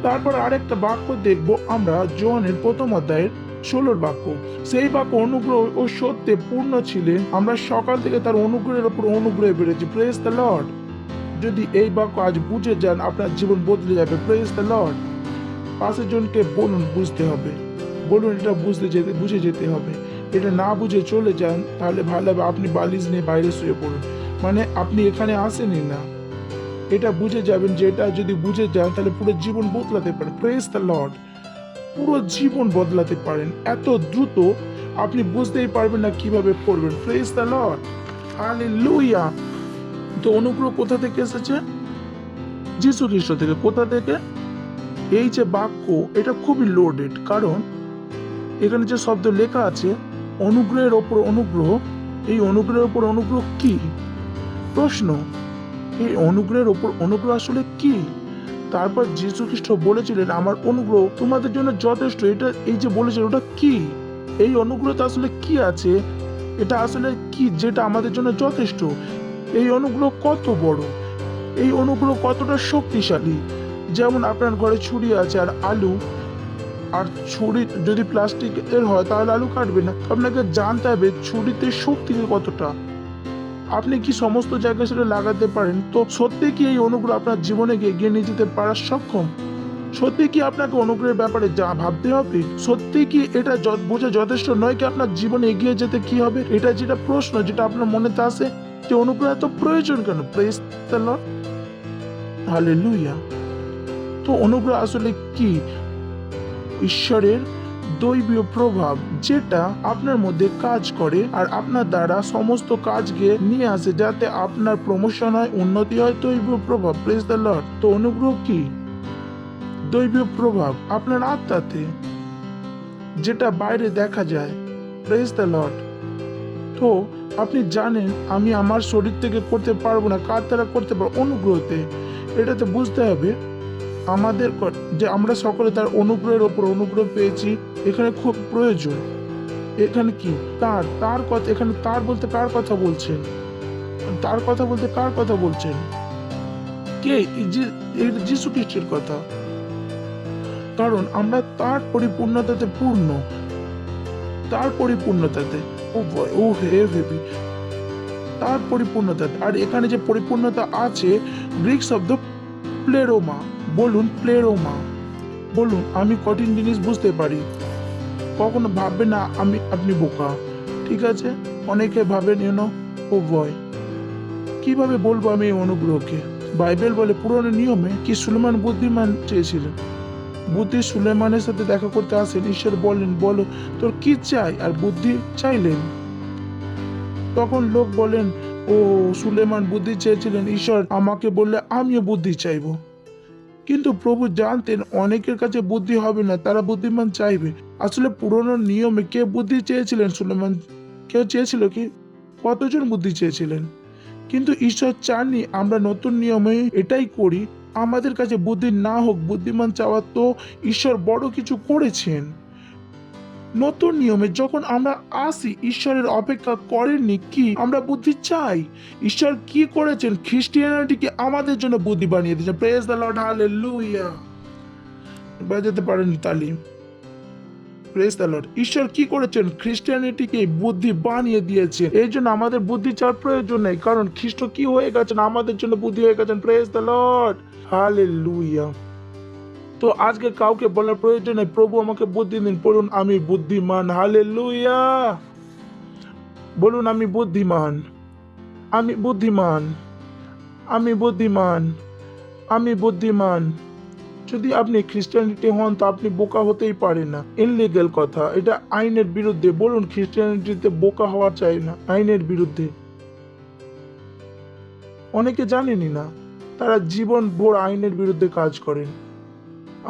তারপর আরেকটা বাক্য দেখব আমরা, যোহানের 1 অধ্যায়ের 16 বাক্য। সেই বাক্য অনুগ্রহ ও সত্যে পূর্ণ ছিলেন, আমরা সকাল থেকে তার অনুগ্রহের উপর অনুগ্রহে বেড়েছি। Praise the Lord. যদি এই বাক্য আজ বুঝে যান, আপনার জীবন বদলে যাবে। Praise the Lord. পাশের জনকে বলুন, বুঝতে হবে। বলুন, এটা বুঝে যেতে হবে। এটা না বুঝে চলে যান, তাহলে ভালো হবে। আপনি বালিশ নিয়ে বাইরে শুয়ে পড়ুন, মানে আপনি এখানে আসেনই না। এটা বুঝে যাবেন যে এটা যদি বুঝে যান তাহলে পুরো জীবন বদলাতে পারেন। Praise the Lord. পুরো জীবন বদলাতে পারেন। এত দ্রুত আপনি বুঝতেই পারবেন না কিভাবে করবেন। Praise the Lord, hallelujah. তো অনুগ্রহ কোথা থেকে এসেছে? যীশু খ্রিস্ট থেকে। কোথা থেকে? এই যে বাক্য, এটা খুবই লোডেড, কারণ এখানে যে শব্দ লেখা আছে অনুগ্রহের ওপর অনুগ্রহ, এই অনুগ্রহের ওপর অনুগ্রহ কি? প্রশ্ন, এই অনুগ্রহের ওপর অনুগ্রহ আসলে কি? তারপর যীশু খ্রিস্ট বলেছিলেন আমার অনুগ্রহ তোমাদের জন্য যথেষ্ট। এটা এই যে বলেছিলেন, ওটা কি? এই অনুগ্রহতে আসলে কি আছে? এটা আসলে কি যেটা আমাদের জন্য যথেষ্ট? এই অনুগ্রহ কত বড়? এই অনুগ্রহ কতটা শক্তিশালী? যেমন আপনার ঘরে ছুরি আছে আর আলু, আর ছুরি যদি প্লাস্টিকের হয় তাহলে আলু কাটবে না। আপনাকে জানতে হবে ছুরিতে শক্তি কতটা। আপনি কি সমস্ত জায়গায় সেটা লাগাতে পারেন? তো সত্যি কি এই অনুগ্রহ আপনার জীবনে এগিয়ে নিয়ে যেতে পারার সক্ষম? সত্যি কি আপনাকে অনুগ্রহের ব্যাপারে যা ভাবতে হবে? সত্যি কি এটা বোঝা যথেষ্ট নয় কি আপনার জীবনে এগিয়ে যেতে কি হবে? এটা যেটা প্রশ্ন যেটা আপনার মনেতে আসে, যে অনুগ্রহ এত প্রয়োজন কেন? Praise the Lord, hallelujah. তো অনুগ্রহ আসলে কি? ঈশ্বরের দৈবীয় প্রভাব যেটা আপনার মধ্যে কাজ করে আর আপনার দ্বারা সমস্ত কাজকে নিয়ে আসে, যাতে আপনার প্রমোশন হয়, উন্নতি হয়। দৈবীয় প্রভাব। Praise the Lord. তো অনুগ্রহ কি? দৈবীয় প্রভাব আপনার আত্মাতে, যেটা বাইরে দেখা যায়। Praise the Lord. তো আপনি জানেন আমি আমার শরীর থেকে করতে পারবো না, কার দ্বারা করতে পারবো? অনুগ্রহতে। এটাতে বুঝতে হবে আমাদের যে আমরা সকলে তার অনুগ্রহের ওপর অনুগ্রহ পেয়েছি, এখানে খুব প্রয়োজন। এখানে কি তার কথা, এখানে তার বলতে কার কথা বলছেন? তার কথা বলতে কার কথা বলছেন? কে? যিশু খ্রিস্টের কথা। কারণ আমরা তার পরিপূর্ণতাতে পূর্ণ, তার পরিপূর্ণতাতে। ও হে বেবি, তার পরিপূর্ণতাতে। আর এখানে যে পরিপূর্ণতা আছে, গ্রিক শব্দ প্লেরোমা। বলুন প্লেরোমা। বলুন আমি কঠিন জিনিস বুঝতে পারি। কখনো ভাববে না আপনি বোকা, ঠিক আছে? অনেকে ভাবেন ও ভয়। কিভাবে বলবো আমি এই অনুগ্রহকে? বাইবেল বলে পুরনো নিয়মে কি সুলেমান বুদ্ধিমান চেয়েছিলেন। বুদ্ধি সুলেমানের সাথে দেখা করতে আসেন, ঈশ্বর বললেন বলো তোর কি চাই, আর বুদ্ধি চাইলেন। তখন লোক বলেন ও সুলেমান বুদ্ধি চেয়েছিলেন, ঈশ্বর আমাকে বললে আমিও বুদ্ধি চাইবো। কিন্তু প্রভু জানতেন অনেকের কাছে বুদ্ধি হবে না, তারা বুদ্ধিমান চাইবে। আসলে পুরনো নিয়মে কে বুদ্ধি চেয়েছিলেন? সুলেমান। কেউ চেয়েছিল কি? কতজন বুদ্ধি চেয়েছিলেন? কিন্তু ঈশ্বর চাননি আমরা নতুন নিয়মে এটাই করি। আমাদের কাছে বুদ্ধি না হোক, বুদ্ধিমান চাওয়া তো ঈশ্বর বড় কিছু করেছেন। নতুন নিয়মে যখন আমরা আসি, ঈশ্বরের অপেক্ষা করেননি কি আমরা বুদ্ধি চাই। ঈশ্বর কি করেছেন? খ্রিস্টিয়ানিটিকে আমাদের জন্য বুদ্ধি বানিয়ে দিয়েছেন। Praise the Lord, hallelujah. বাজাতে পারেন তালি। Praise the Lord. ঈশ্বর কি করেছেন? খ্রিস্টিয়ানিটিকে বুদ্ধি বানিয়ে দিয়েছে। এই জন্য আমাদের বুদ্ধি চাওয়ার প্রয়োজন নেই, কারণ খ্রিস্ট কি হয়ে গেছেন? আমাদের জন্য বুদ্ধি হয়ে গেছেন। Praise the Lord, hallelujah. তো আজকে কাউকে বলার প্রয়োজন নেই প্রভু আমাকে বুদ্ধি দিন। বলুন আমি বুদ্ধিমান। হালেলুয়া। বলুন আমি বুদ্ধিমান, আমি বুদ্ধিমান, আমি বুদ্ধিমান, আমি বুদ্ধিমান। যদি আপনি খ্রিস্টানিটি হন তো আপনি বোকা হতেই পারেন না। ইনলিগাল কথা, এটা আইনের বিরুদ্ধে। বলুন খ্রিস্টানিটিতে বোকা হওয়া চাই না, আইনের বিরুদ্ধে। অনেকে জানেনই না, তারা জীবন ভোর আইনের বিরুদ্ধে কাজ করেন।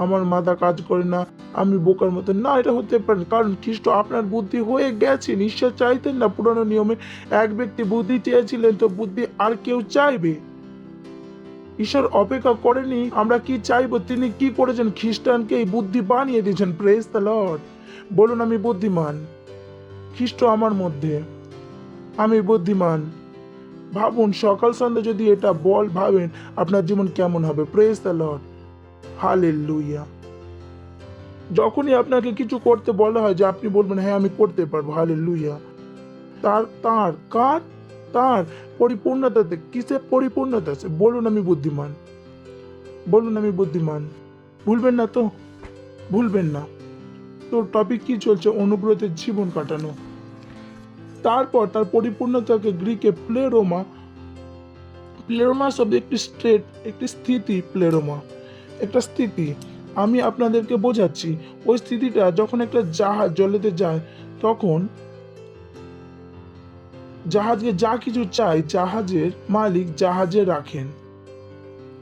আমার মাথা কাজ করে না, আমি বোকার মতো। না, এটা হতে পারে না, কারণ খ্রিস্ট আপনার বুদ্ধি হয়ে গেছেন। ঈশ্বর চাইতেন না পুরনো নিয়মে এক ব্যক্তি বুদ্ধি চেয়েছিলেন, তো বুদ্ধি আর কেউ চাইবে? ঈশ্বর অপেক্ষা করেনি আমরা কি চাইবো। তিনি কি করেছেন? খ্রিস্টানকে এই বুদ্ধি বানিয়ে দিয়েছেন। Praise the Lord. বলুন আমি বুদ্ধিমান, খ্রিস্ট আমার মধ্যে, আমি বুদ্ধিমান। ভাবুন সকাল সন্ধ্যা যদি এটা ভাবেন আপনার জীবন কেমন হবে। Praise the Lord, hallelujah. যখনই আপনাকে কিছু করতে বলা হয় যে আপনি বলবেন হ্যাঁ আমি করতে পারবো। হালেলুয়া। তার পরিপূর্ণতাতে। কিসে পরিপূর্ণতা আছে? বলুন আমি বুদ্ধিমান, বলুন আমি বুদ্ধিমান। ভুলবেন না তো, ভুলবেন না তো। টপিক কি চলছে? অনুগ্রহতে জীবন কাটানো। তারপর তার পরিপূর্ণতাকে গ্রিকে প্লেরোমা। প্লেরোমা শব্দ একটি স্টেট, একটি স্থিতি। প্লেরোমা একটা স্থিতি। আমি আপনাদেরকে বোঝাচ্ছি। ওই স্থিতিটা যখন একটা জাহাজ জলেতে যায়, তখন জাহাজকে যা কিছু চাই জাহাজের মালিক জাহাজে রাখেন।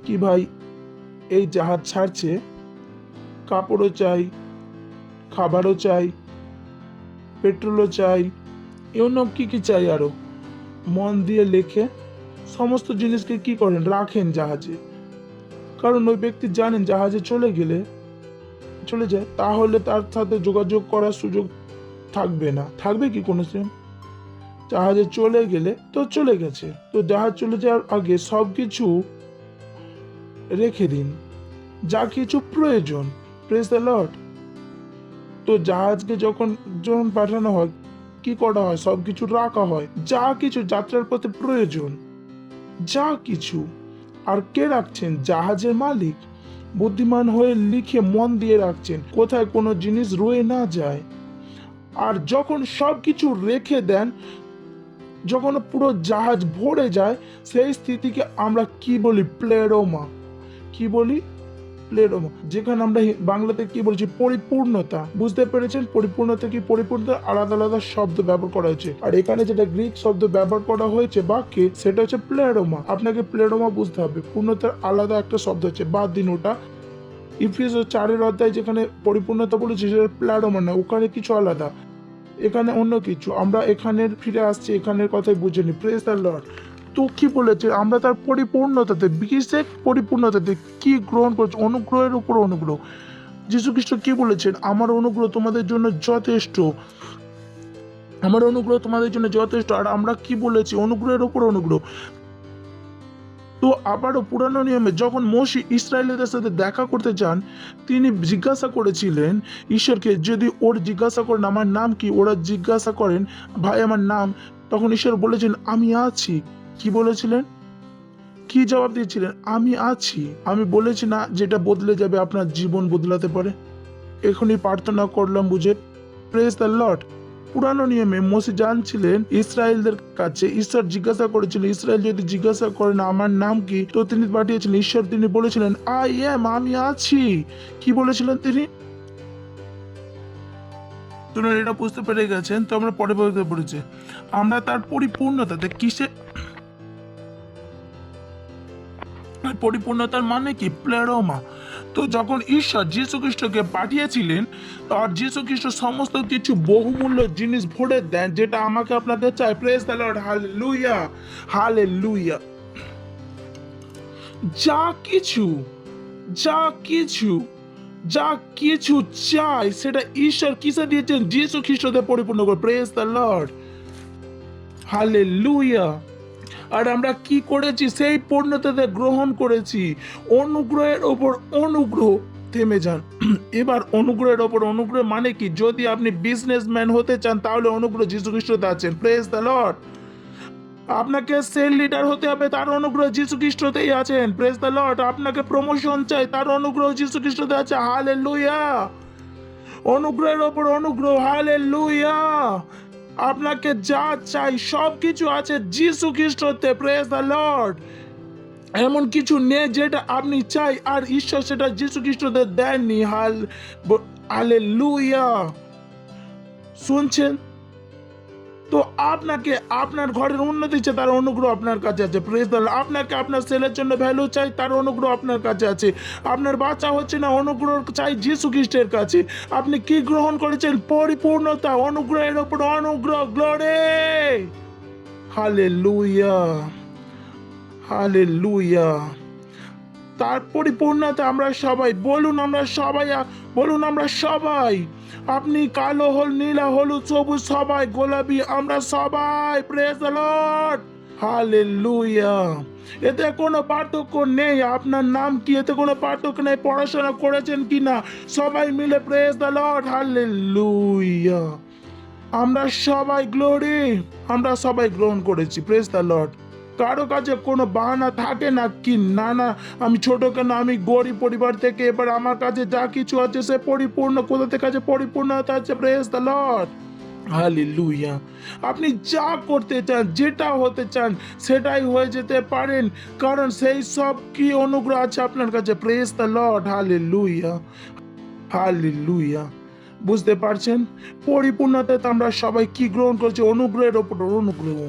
কি ভাই, এই জাহাজ ছাড়ছে, কাপড়ও চাই, খাবারও চাই, পেট্রোলও চাই, এমন কি কি চাই আরো। মন দিয়ে লেখে সমস্ত জিনিসকে কি করেন? রাখেন জাহাজে। কারণ ওই ব্যক্তি জানেন জাহাজে চলে যায়, তাহলে তার সাথে যোগাযোগ করার সুযোগ থাকবে না। থাকবে কি কোনো সেম? জাহাজে চলে গেলে তো চলে গেছে। তো জাহাজ চলে যাওয়ার আগে সবকিছু রেখে দিন, যা কিছু প্রয়োজন। Praise the Lord. তো জাহাজকে যখন পাঠানো হয় কি করা হয়? সবকিছু রাখা হয়, যা কিছু যাত্রার পথে প্রয়োজন, যা কিছু। আর কে রাখছেন? জাহাজের মালিক। বুদ্ধিমান হয়ে লিখে মন দিয়ে রাখছেন, কোথায় কোনো জিনিস রয়ে না যায়। আর যখন সবকিছু রেখে দেন, যখন পুরো জাহাজ ভরে যায়, সেই স্থিতিকে আমরা কি বলি? প্লেরোমা। কি বলি? প্লেরোমা। যেখানে আমরা বাংলাতে কি বলছি? পরিপূর্ণতা। বুঝতে পেরেছেন? পরিপূর্ণতা কি? পরিপূর্ণতা আলাদা আলাদা শব্দ ব্যবহার করা হয়েছে, আর এখানে যেটা গ্রিক শব্দ ব্যবহার করা হয়েছে বাক্যে, সেটা হচ্ছে প্লেরোমা। আপনাকে প্লেরোমা বুঝতে হবে। পূর্ণতার আলাদা একটা শব্দ হচ্ছে, বাদ দিন ওটা। ইফিসিয়াস 4 অধ্যায় যেখানে পরিপূর্ণতা বলেছে সেটা প্লেরোমা না, ওখানে কিছু আলাদা। এখানে অন্য কিছু, আমরা এখানের ফিরে আসছি, এখানের কথাই বুঝিনি। Praise the Lord. তো কি বলেছে, আমরা তার পরিপূর্ণতাতে, বিশেষ পরিপূর্ণতাতে কি গ্রহণ করছি? অনুগ্রহের উপর অনুগ্রহ। যীশু খ্রিস্ট কি বলেছেন? আমার অনুগ্রহ তোমাদের জন্য যথেষ্ট, আমার অনুগ্রহ তোমাদের জন্য যথেষ্ট। আর আমরা কি বলেছি? অনুগ্রহের উপর অনুগ্রহ। তো আবারও পুরানো নিয়মে যখন মোশে ইসরায়েলিদের সাথে দেখা করতে চান, তিনি জিজ্ঞাসা করেছিলেন ঈশ্বরকে, যদি ওর জিজ্ঞাসা করেন আমার নাম কি, ওরা জিজ্ঞাসা করেন ভাই আমার নাম, তখন ঈশ্বর বলেছেন আমি আছি। কি বলেছিলেন? কি জবাব দিয়েছিলেন? আমি আছি। আমি বলেছি না যেটা বদলে যাবে, আপনার জীবন বদলাতে পারে। এখনই প্রার্থনা করলাম বুঝে। Praise the Lord. পুরানো নিয়মে মোশে জানছিলেন ইসরায়েলদের কাছে, ঈশ্বর জিজ্ঞাসা করেছিলেন, ইসরায়েল যদি জিজ্ঞাসা করেন আমার নাম কি, তো তিনি পাঠিয়েছিলেন ঈশ্বর, তিনি বলেছিলেন আই এম, আমি আছি। কি বলেছিলেন তিনি? তোমরা এটা বুঝতে পেরে গেছেন। তো আমরা পরে বলতে পড়েছি আমরা তার পরিপূর্ণতাতে কিসে, পরিপূর্ণতার মানে কি? প্লেরোমা। তো যখন ঈশ্বর যীশু খ্রিস্টকে পাঠিয়েছিলেন, আর যীশু খ্রিস্ট সমস্ত কিছু বহুমূল্য জিনিস ভরে দেন, যেটা আমাকে আপনাকে চাই। Praise the Lord. Hallelujah, hallelujah. যা কিছু, যা কিছু, যা কিছু চাই সেটা ঈশ্বর কিসে দিয়েছেন? যীশু খ্রিস্টতে পরিপূর্ণ করে। Praise the Lord. হালেলুয়া। আর আমরা কি করেছি? সেই পূর্ণতাতে গ্রহণ করেছি। অনুগ্রহের ওপর অনুগ্রহ। থেমে যান। এবার অনুগ্রহের ওপর অনুগ্রহ মানে কি? যদি আপনি বিজনেসম্যান হতে চান তাহলে অনুগ্রহ যীশু খ্রিস্টতে আছেন। Praise the Lord. আপনাকে সেল লিডার হতে হবে, তার অনুগ্রহ যীশু খ্রিস্টতেই আছেন। Praise the Lord. আপনাকে প্রমোশন চাই, তার অনুগ্রহ যীশু খ্রিস্টতে আছে। হালেলুয়া। অনুগ্রহের ওপর অনুগ্রহ। হালেলুয়া। আপনাকে যা চাই সব কিছু আছে যীশু খ্রিস্টতে। Praise the Lord. এমন কিছু নেই যেটা আপনি চাই আর ঈশ্বর সেটা যীশু খ্রিস্টতে দেননি। হালেলুয়া। শুনছেন? তো আপনাকে আপনার ঘরের উন্নতি চাই, তার অনুগ্রহ আপনার কাছে আছে। Praise the Lord. আপনাকে আপনার ছেলের জন্য ভ্যালু চাই, তার অনুগ্রহ আপনার কাছে আছে। আপনার বাচ্চা হচ্ছে না, অনুগ্রহ চাই যীশু খ্রিস্টের কাছে। আপনি কি গ্রহণ করেছেন? পরিপূর্ণতা। অনুগ্রহের উপর অনুগ্রহ। গ্লোরি। Hallelujah, hallelujah. তার পরিপূর্ণতা আমরা সবাই বলুন, আমরা সবাই বলুন, আমরা সবাই। আপনি কালো হল, নীলা, হলুদ, সবুজ, সবাই গোলাপি, আমরা সবাই। Praise the Lord. হালেলুয়া। এতে কোনো পার্থক্য নেই আপনার নাম কি, এতে কোনো পার্থক্য নেই পড়াশোনা করেছেন কিনা, সবাই মিলে প্রেজ দ্য লর্ড। হালেলুয়া। আমরা সবাই গ্লোরি, আমরা সবাই গ্রহণ করেছি। Praise the Lord. কারো কাছে কোনো বাহানা থাকে না কি, না না আমি ছোট কেন, আমি গরিব পরিবার থেকে, এবার আমার কাছে যা কিছু আছে সে পরিপূর্ণ। কোথা থেকে আছে? পরিপূর্ণতা আছে। Praise the Lord. হালেলুয়া। আপনি যা করতে চান, যেটা হতে চান সেটাই হয়ে যেতে পারেন, কারণ সেই সব কি অনুগ্রহ আছে আপনার কাছে। Praise the Lord. Hallelujah, hallelujah. বুঝতে পারছেন? পরিপূর্ণতাতে আমরা সবাই কি গ্রহণ করছি? অনুগ্রহের ওপর অনুগ্রহ।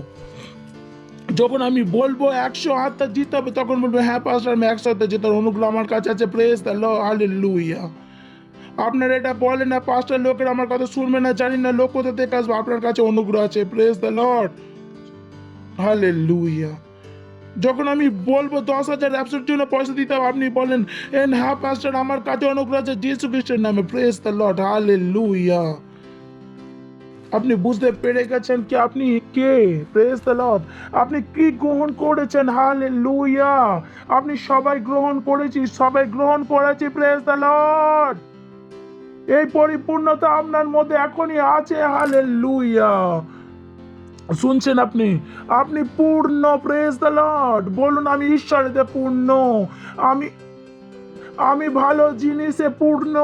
যখন আমি বলবো 100 হাতটা জিতে হবে, তখন বলবো হ্যাঁ পাস্টার আমি 100 হাতে জিতার অনুগ্রহ আমার কাছে আছে। Praise the Lord. হালেলুয়া। আপনারা এটা বলেন না পাস্টার লোকের আমার কথা শুনবে না, জানি না লোক কোথা থেকে আসবে, আপনার কাছে অনুগ্রহ আছে। Praise the Lord. হালেলুয়া। যখন আমি বলবো 10,000 ব্যবসার জন্য পয়সা দিতে হবে, আপনি বলেন হ্যাঁ পাস্টার আমার কাছে অনুগ্রহ আছে যীশু খ্রিস্টের নামে। Praise the Lord. হালেলুয়া। আপনি বুঝতে পেরে গেছেন কি আপনি কে? Praise the Lord. আপনি কি গ্রহণ করেছেন? হালেলুয়া। আপনি সবাই গ্রহণ করেছি, সবাই গ্রহণ করেছি। Praise the Lord. এই পরিপূর্ণতা আপনার মধ্যে এখনই আছে। হালেলুয়া। শুনছেন আপনি? আপনি পূর্ণ। Praise the Lord. বলুন আমি ঈশ্বরেতে পূর্ণ, আমি ভালো জিনিসে পূর্ণ।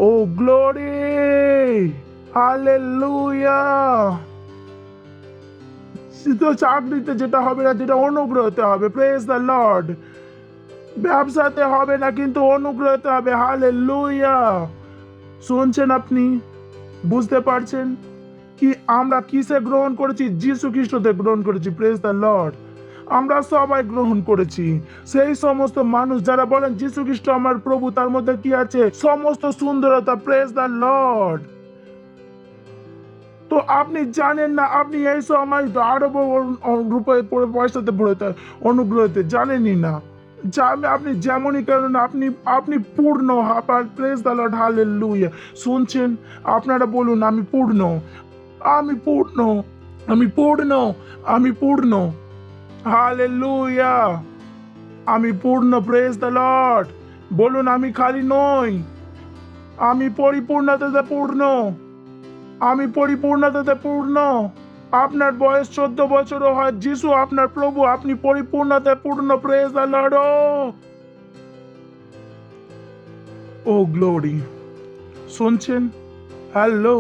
Oh glory. হালেলুয়া। তো চাকরিতে যেটা হবে না, যেটা অনুগ্রহতে হবে। Praise the Lord. ব্যবসাতে হবে না, কিন্তু অনুগ্রহতে হবে। হালেলুয়া। শুনছেন আপনি? বুঝতে পারছেন কি আমরা কিসে গ্রহণ করেছি? যীশু খ্রিস্টতে গ্রহণ করেছি। Praise the Lord. আমরা সবাই গ্রহণ করেছি। সেই সমস্ত মানুষ যারা বলেন যীশু খ্রিস্ট আমার প্রভু, তার মধ্যে কি আছে? সমস্ত সুন্দরতা। Praise the Lord. তো আপনি জানেন না, আপনি এই সময় আরো রূপে পয়সাতে পড়ে অনুগ্রহতে জানেনই না। আপনি যেমনই কারণ আপনি আপনি পূর্ণ। Praise the Lord, hallelujah. শুনছেন? আপনারা বলুন, আমি পূর্ণ, আমি পূর্ণ, আমি পূর্ণ, আমি পূর্ণ। হালেলুয়া, আমি পূর্ণ। Praise the Lord. বলুন, আমি খালি নই, আমি পরিপূর্ণতাতে পূর্ণ, আমি পরিপূর্ণতাতে পূর্ণ। আপনার বয়স 14 বছরও হয়, যিশু আপনার প্রভু, আপনি পরিপূর্ণতায় পূর্ণ। Praise the Lord. Oh glory. শুনছেন? হ্যালো।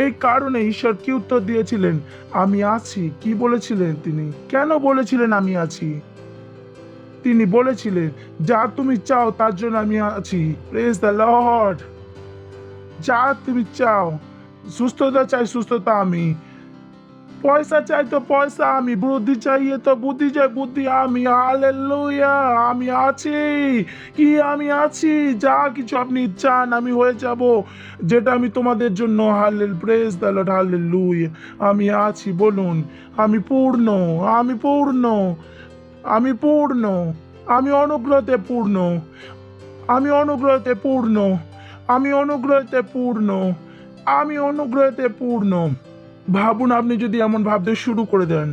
এই কারণে ঈশ্বর কি উত্তর দিয়েছিলেন? আমি আছি। কি বলেছিলেন তিনি? কেন বলেছিলেন আমি আছি? তিনি বলেছিলেন, যা তুমি চাও তার জন্য আমি আছি। Praise the Lord. যা তুমি চাও, সুস্থতা চাই, সুস্থতা আমি। পয়সা চাই তো পয়সা আমি, বুদ্ধি চাইয়ে তো বুদ্ধি চাই, বুদ্ধি আমি। হালেলুয়া, আমি আছি। কি আমি আছি? যা কিছু আপনি চান আমি হয়ে যাব, যেটা আমি তোমাদের জন্য। Praise the Lord, hallelujah. আমি আছি। বলুন, আমি পূর্ণ, আমি পূর্ণ, আমি পূর্ণ, আমি অনুগ্রহতে পূর্ণ, আমি অনুগ্রহতে পূর্ণ, আমি অনুগ্রহতে পূর্ণ, আমি অনুগ্রহতে পূর্ণ। ভাবুন, আপনি যদি এমন ভাবতে শুরু করে দেন,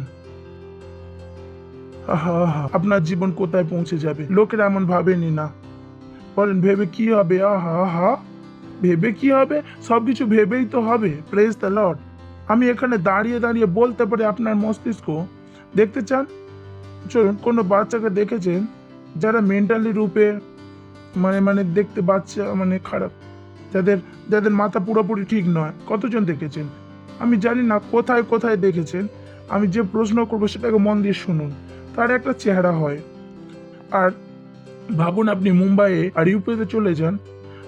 আপনার জীবন কোথায় পৌঁছে যাবে। লোকেরা এমন ভাবেনি না। বলেন, ভেবে কি হবে? ভেবে কি হবে? সবকিছু ভেবেই তো হবে। Praise the Lord. আমি এখানে দাঁড়িয়ে দাঁড়িয়ে বলতে পারি আপনার মস্তিষ্ক। দেখতে চান? চলুন, কোনো বাচ্চাকে দেখেছেন যারা মেন্টালি রূপে মানে দেখতে বাচ্চা খারাপ, যাদের মাথা পুরোপুরি ঠিক নয়? কতজন দেখেছেন? আমি জানি না কোথায় কোথায় দেখেছেন। আমি যে প্রশ্ন করবো সেটাকে মন দিয়ে শুনুন। তার একটা চেহারা হয়। আর ভাবুন, আপনি মুম্বাইয়ে আর ইউপিতে চলে যান,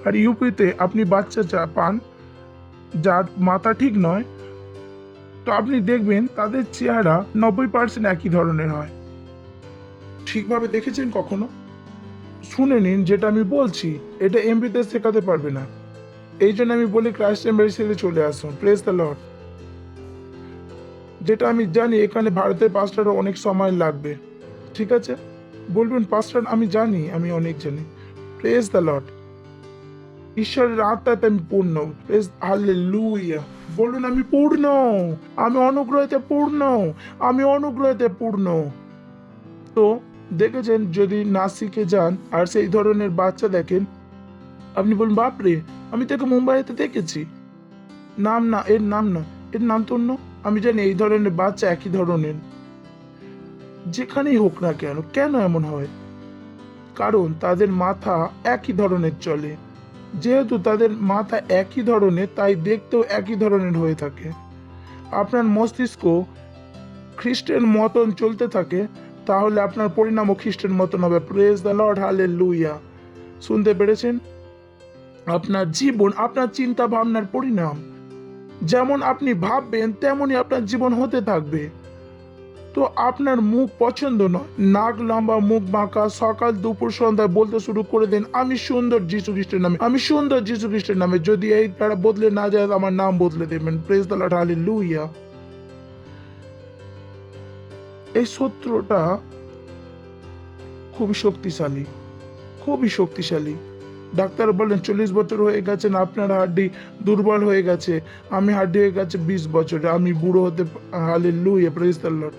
আর ইউপিতে আপনি বাচ্চা পান যার মাথা ঠিক নয়, তো আপনি দেখবেন তাদের চেহারা 90% একই ধরনের হয়। ঠিকভাবে দেখেছেন কখনো? শুনে নিন, যেটা আমি বলছি এটা এমবিতে শেখাতে পারবে না। এই জন্য আমি বলি, ক্রাইস্ট এম্বাসিতে চলে আসুন। Praise the Lord. যেটা আমি জানি, এখানে ভারতের পাস্টারও অনেক সময় লাগবে। ঠিক আছে? বলবেন, পাস্টার আমি জানি, আমি অনেক জানি। Praise the Lord. ঈশ্বরের আত্মাতে আমি পূর্ণ। Praise hallelujah. বলুন, আমি পূর্ণ, আমি অনুগ্রহতে পূর্ণ, আমি অনুগ্রহতে পূর্ণ। তো দেখেছেন, যদি নাসিকে যান আর সেই ধরনের বাচ্চা দেখেন, আপনি বলুন, বাপরে, আমি তাকে মুম্বাইতে দেখেছি। নাম না, এর নাম না, এর নাম তো অন্য। আমি জানি এই ধরনের বাচ্চা একই ধরনের, যেখানেই হোক না কেন। কেন এমন হয়? কারণ তাদের মাথা একই ধরনের চলে। যেহেতু তাদের মাথা একই ধরনের, তাই দেখতেও একই ধরনের হয়ে থাকে। আপনার মস্তিষ্ক খ্রিস্টের মতন চলতে থাকে, তাহলে আপনার পরিণামও খ্রিস্টের মতন হবে। Praise the Lord, hallelujah. শুনতে পেরেছেন? আপনার জীবন আপনার চিন্তা ভাবনার পরিণাম। যেমন আপনি ভাববেন তেমনই আপনার জীবন হতে থাকবে। তো আপনার মুখ পছন্দ নয়, নাক লম্বা, মুখ বাঁকা, সকাল দুপুর সন্ধ্যায় বলতে শুরু করে দেন, আমি সুন্দর যীশু খ্রিস্টের নামে, আমি সুন্দর যীশু খ্রিস্টের নামে। যদি এই তারা বদলে না যায়, আমার নাম বদলে দেবেন। Praise the Lord, hallelujah. এই সূত্রটা খুবই শক্তিশালী, খুবই শক্তিশালী। ডাক্তার বলেন 40 বছর হয়ে গেছেন, আপনার হাড্ডি দুর্বল হয়ে গেছে। আমি হাড্ডি হয়ে গেছে 20 বছরে। আমি বুড়ো হতে, হালেলুয়া, প্রেজ দ্য লর্ড।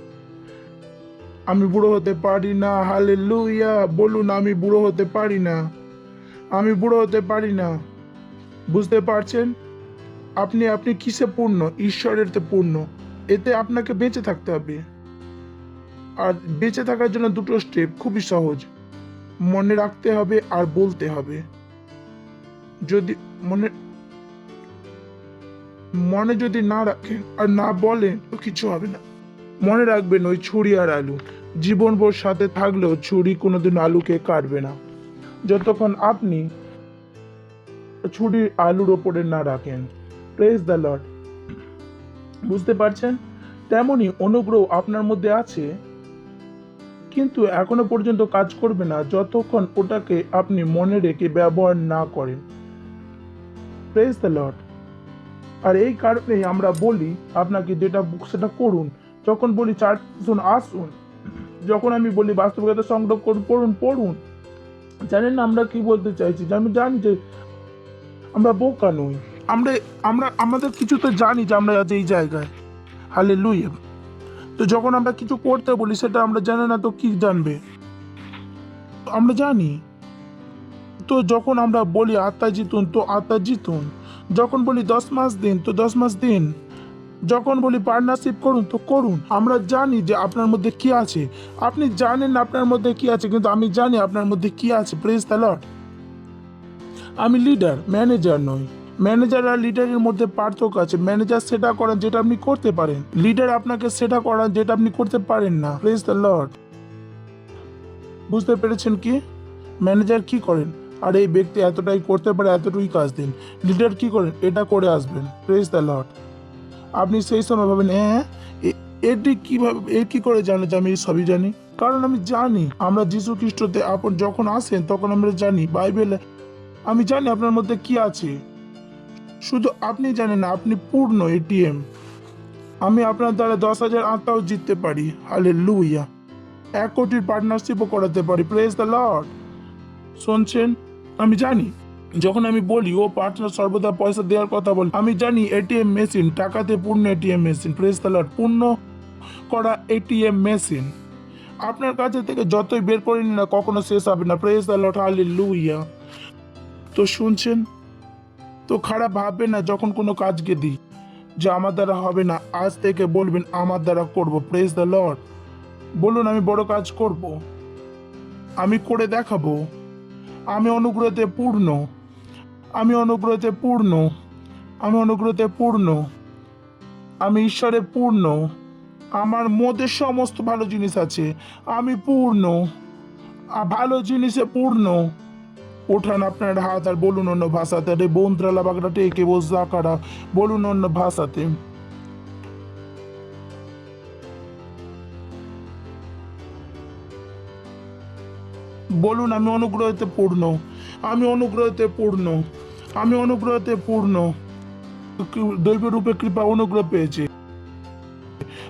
আমি বুড়ো হতে পারি না। হালেলুয়া। বলুন, আমি বুড়ো হতে পারি না, আমি বুড়ো হতে পারি না। বুঝতে পারছেন? আপনি কিসে পূর্ণ? ঈশ্বরেরতে পূর্ণ। এতে আপনাকে বেঁচে থাকতে হবে। আর বেঁচে থাকার জন্য দুটো স্টেপ খুবই সহজ। মনে রাখতে হবে আর বলতে হবে। যদি মনে যদি না রাখেন আর না বলেন, তো কিছু হবে না। মনে রাখবেন, ওই ছুরি আর আলু জীবনভর সাথে থাকলেও ছুরি কোনোদিন আলুকে কাটবে না, যতক্ষণ আপনি ছুরি আলুর ওপরে না রাখেন। Praise the Lord. বুঝতে পারছেন? তেমনি অনুগ্রহ আপনার মধ্যে আছে, কিন্তু এখনো পর্যন্ত কাজ করবে না যতক্ষণ ওটাকে আপনি মনে রেখে ব্যবহার না করেন। Praise the Lord. আর এই কারণেই আমরা বলি আপনাকে যেটা সেটা করুন। যখন বলি চার্চ আসুন, যখন আমি বলি বাস্তবিকতা সংগ্রহ করুন, পড়ুন। জানেন না আমরা কি বলতে চাইছি? যে আমি জানি যে আমরা বোকা নই, আমরা আমরা আমাদের কিছু তো জানি যে আমরা আজ এই জায়গায়। হালেলুয়া। তো যখন আমরা কিছু করতে বলি সেটা আমরা জানি না তো কি জানবে? আমরা জানি। তো যখন আমরা বলি আত্মা জিতুন, তো আত্মা জিতুন। যখন বলি 10 মাস দিন, তো 10 মাস দিন। যখন বলি পার্টনারশিপ করুন, তো করুন। আমরা জানি যে আপনার মধ্যে কি আছে। আপনি জানেন আপনার মধ্যে কি আছে, কিন্তু আমি জানি আপনার মধ্যে কি আছে। Praise the Lord. আমি লিডার, ম্যানেজার নই। ম্যানেজার আর লিডারের মধ্যে পার্থক্য আছে। ম্যানেজার সেটা করেন যেটা আপনি করতে পারেন, লিডার আপনাকে সেটা করান যেটা আপনি করতে পারেন না। Praise the Lord. বুঝতে পেরেছেন কি? ম্যানেজার কি করেন? আর এই ব্যক্তি এতটাই করতে পারে, এতটুকুই কাজ দিন। লিডার কি করেন? এটা করে আসবেন। Praise the Lord. আপনি সেই সময় ভাবেন হ্যাঁ এটি কিভাবে, এর কি করে জানে যে আমি সবই জানি? কারণ আমি জানি আমরা যীশু খ্রিস্টতে আপন যখন আসেন তখন আমরা জানি বাইবেলে, আমি জানি আপনার মধ্যে কি আছে। শুধু আপনি জানেন না, আপনি পূর্ণ এটিএম। আমি আপনার দ্বারা 10,000 আত্মাও জিততে পারি। হালেলুয়া। 1 কোটির পার্টনারশিপও করাতে পারি। Praise the Lord. শুনছেন? আমি জানি যখন আমি বলি ও পার্টনার সর্বদা পয়সা দেওয়ার কথা বলি, আমি জানি এটিএম মেশিন, টাকাতে পূর্ণ ATM machine. Praise the Lord. পূর্ণ করা এটিএম মেশিন আপনার কাছে থেকে যতই বের করে নিন না কখনো শেষ হবে না। Praise the Lord. হালেলুয়া। তো শুনছেন? তো খারাপ ভাববেন না যখন কোনো কাজকে দিই যে আমার দ্বারা হবে না। আজ থেকে বলবেন আমার দ্বারা করব। Praise the Lord. বলুন আমি বড় কাজ করব, আমি করে দেখাবো। আমি অনুগ্রহতে পূর্ণ, আমি অনুগ্রহতে পূর্ণ, আমি অনুগ্রহতে পূর্ণ, আমি ঈশ্বরে পূর্ণ। আমার মধ্যে সমস্ত ভালো জিনিস আছে। আমি পূর্ণ, ভালো জিনিসে পূর্ণ। ওঠান আপনার হাত আর বলুন অন্য ভাষাতে। রে বন্ত্রালা বাগড়া টেকে বোঝা কারা, বলুন অন্য ভাষাতে। বলুন আমি অনুগ্রহতে পূর্ণ, আমি অনুগ্রহতে পূর্ণ, আমি অনুগ্রহতে পূর্ণ। দৈব রূপে কৃপা অনুগ্রহ পেয়েছি,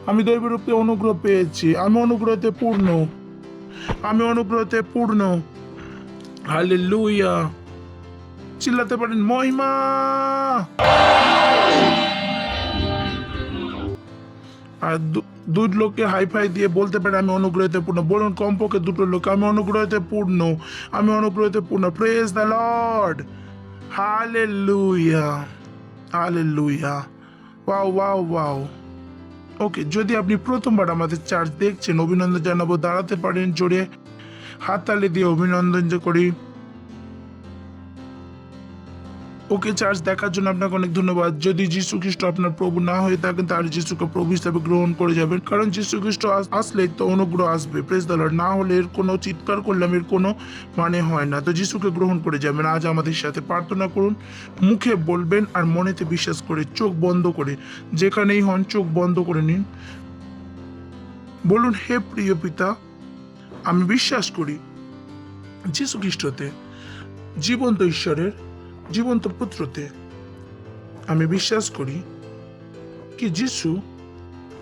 আমি দৈব রূপে অনুগ্রহ পেয়েছি। আমি অনুগ্রহতে পূর্ণ, আমি অনুগ্রহতে পূর্ণ। হালেলুয়া। চিল্লাতে পারেন মহিমা। আর দুই লোককে হাইফাই দিয়ে বলতে পারে আমি অনুগ্রহতে পূর্ণ। বলুন কমপক্ষে দুটো লোক, আমি অনুগ্রহতে পূর্ণ, আমি অনুগ্রহতে পূর্ণ। Praise the Lord. হালেলুয়া, হালেলুয়া। Wow wow wow. ওকে, যদি আপনি প্রথমবার আমাদের চার্চ দেখছেন, অভিনন্দন জানাবো। দাঁড়াতে পারেন, জোরে হাততালি দিয়ে অভিনন্দন করি। ওকে, চার্চ দেখার জন্য আপনাকে অনেক ধন্যবাদ। যদি যীশু খ্রিস্ট আপনার প্রভু না হয়ে থাকেন তাহলে যীশুকে প্রভু হিসাবে গ্রহণ করে যাবেন, কারণ যীশু খ্রিস্ট আসলে তো অনুগ্রহ আসবে। Praise the Lord. না হলে এর কোনো চিৎকার করলাম এর কোনো মানে হয় না। তো যীশুকে গ্রহণ করে যাবেন। আজ আমাদের সাথে প্রার্থনা করুন। মুখে বলবেন আর মনেতে বিশ্বাস করে, চোখ বন্ধ করে, যেখানেই হন চোখ বন্ধ করে নিন। বলুন হে প্রিয় পিতা, আমি বিশ্বাস করি যীশু খ্রিস্টতে, জীবন্ত ঈশ্বরের জীবন্ত পুত্রতে। আমি বিশ্বাস করি কি যিশু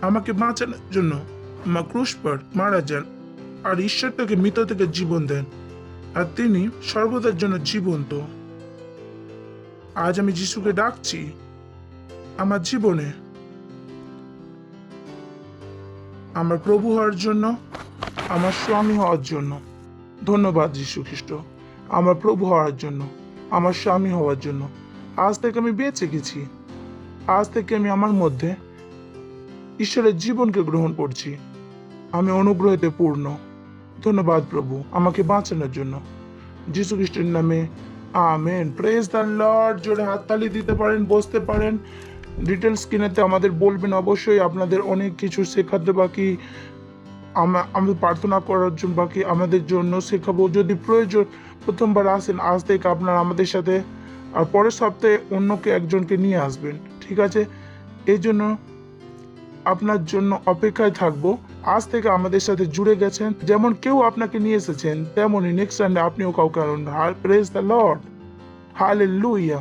আমাকে বাঁচানোর জন্য ক্রুশ পর মারা যান আর ঈশ্বর তাকে মৃত থেকে জীবন দেন, আর তিনি সর্বদার জন্য জীবন্ত। আজ আমি যিশুকে ডাকছি আমার জীবনে আমার প্রভু হওয়ার জন্য, আমার স্বামী হওয়ার জন্য। ধন্যবাদ যীশু খ্রিস্ট, আমার প্রভু হওয়ার জন্য, আমার স্বামী হওয়ার জন্য। আজ থেকে আমি বেঁচে গেছি। আজ থেকে আমি আমার মধ্যে ঈশ্বরের জীবনকে গ্রহণ করছি। আমি অনুগ্রহতে পূর্ণ। ধন্যবাদ প্রভু আমাকে বাঁচানোর জন্য। যীশু খ্রিস্টের নামে আমেন। Praise the Lord. জোরে হাততালি দিতে পারেন, বসতে পারেন। ডিটেলস কিনেতে আমাদের বলবেন অবশ্যই। আপনাদের অনেক কিছু শেখাতে বাকি, আমাদের প্রার্থনা করার জন্য বাকি, আমাদের জন্য শেখাবো। যদি প্রয়োজন প্রথমবার আসেন, আজ থেকে আপনারা আমাদের সাথে, আর পরের সপ্তাহে অন্যকে একজনকে নিয়ে আসবেন, ঠিক আছে? এই জন্য আপনার জন্য অপেক্ষায় থাকবো। আজ থেকে আমাদের সাথে জুড়ে গেছেন, যেমন কেউ আপনাকে নিয়ে এসেছেন তেমনই নেক্সট সানডে আপনিও কাউকে আনুন। Praise the Lord. হালেলুয়া।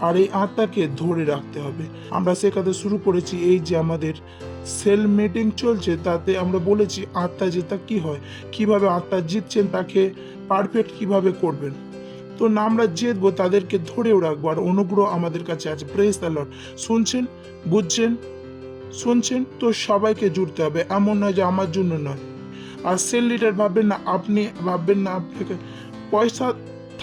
আর এই আত্মাকে ধরে রাখতে হবে। আমরা শেখাতে শুরু করেছি এই যে আমাদের সেল মিটিং চলছে, তাতে আমরা বলেছি আত্মা জেতা কি হয়, কিভাবে আত্মা জিতছেন, তাকে পারফেক্ট কিভাবে করবেন। তো না আমরা জিতবো, তাদেরকে ধরেও রাখবো, আর অনুগ্রহ আমাদের কাছে আছে। Praise the Lord. শুনছেন, বুঝছেন, শুনছেন? তো সবাইকে জুড়তে হবে, এমন নয় যে আমার জন্য নয়। আর সেল লিডার ভাববেন না, আপনি ভাববেন না আপনাকে পয়সা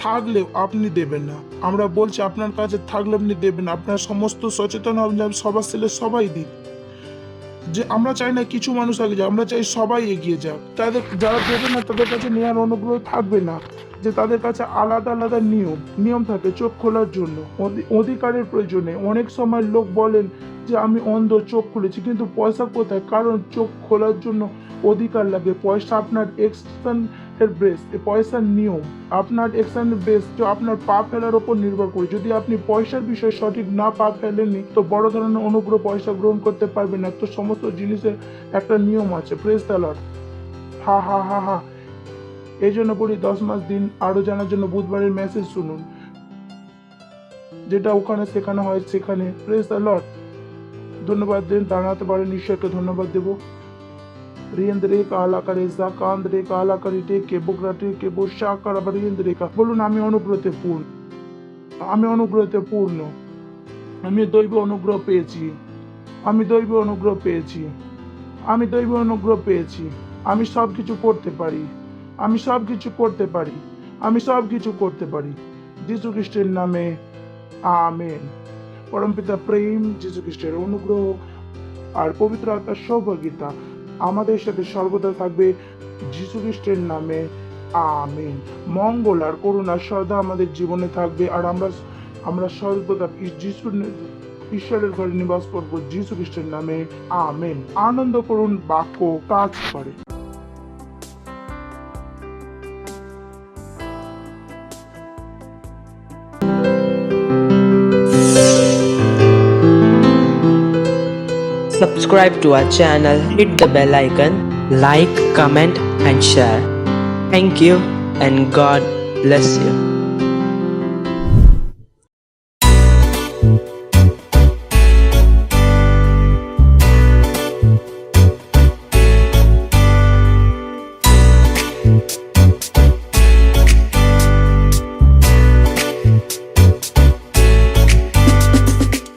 থাকলেও আপনি দেবেন না। আমরা বলছি আপনার কাছে থাকলে আপনি দেবেন না। আপনার সমস্ত সচেতন হবেন, সবার ছেলে সবাই দিক। যে আমরা চাই না কিছু মানুষ আগে যাক, আমরা চাই সবাই এগিয়ে যাক। তাদের যারা দেবে না তাদের কাছে নেওয়ার অনুগ্রহ থাকবে না, যে তাদের কাছে আলাদা আলাদা নিয়ম থাকে চোখ খোলার জন্য, অধিকারের প্রয়োজনে। অনেক সময় লোক বলেন যে আমি অন্ধ, চোখ খুলেছি, কিন্তু পয়সা কোথায়? কারণ চোখ খোলার জন্য অধিকার লাগে। পয়সা আপনার এক্সটার্নের বেস, পয়সার নিয়ম আপনার এক্সটার্নের বেস, তো আপনার পা ফেলার ওপর নির্ভর করে। যদি আপনি পয়সার বিষয়ে সঠিক না পা ফেলেননি, তো বড় ধরনের অনুগ্রহ পয়সা গ্রহণ করতে পারবেন না। তো সমস্ত জিনিসের একটা নিয়ম আছে। Praise the Lord. হা হা হা হা। এই জন্য বলি 10 মাস দিন আরো জানার জন্য বুধবারের মেসেজ শুনুন, যেটা ওখানে শেখানো হয় সেখানে। Praise the Lord. ধন্যবাদ দিন, দাঁড়াতে পারেন, ঈশ্বরকে ধন্যবাদ দেবো। রিয়েন্দ্রে কালা করে জাকান্দ্রে কালা করে টেকে বকরাটে কে বসা করা রিয়েন্দ্রে কা। বলুন আমি অনুগ্রহতে পূর্ণ, আমি অনুগ্রহতে পূর্ণ, আমি দৈব অনুগ্রহ পেয়েছি, আমি দৈব অনুগ্রহ পেয়েছি, আমি দৈব অনুগ্রহ পেয়েছি। আমি সব কিছু করতে পারি, আমি সব কিছু করতে পারি, আমি সব কিছু করতে পারি যীশু খ্রিস্টের নামে, আমেন। পরমপিতা প্রেম, যীশু খ্রিস্টের অনুগ্রহ আর পবিত্র আত্মার সৌভাগ্যতা আমাদের সাথে সর্বদা থাকবে, যীশু খ্রিস্টের নামে, আমেন। মঙ্গল আর করুণা সদা আমাদের জীবনে থাকবে, আর আমরা সর্বদা ঈশ্বরের ঘরে নিবাস করব, যীশু খ্রিস্টের নামে, আমেন। আনন্দ করুন, বাক্য কাজ করে। Subscribe to our channel, hit the bell icon, like, comment and share. Thank you and God bless you.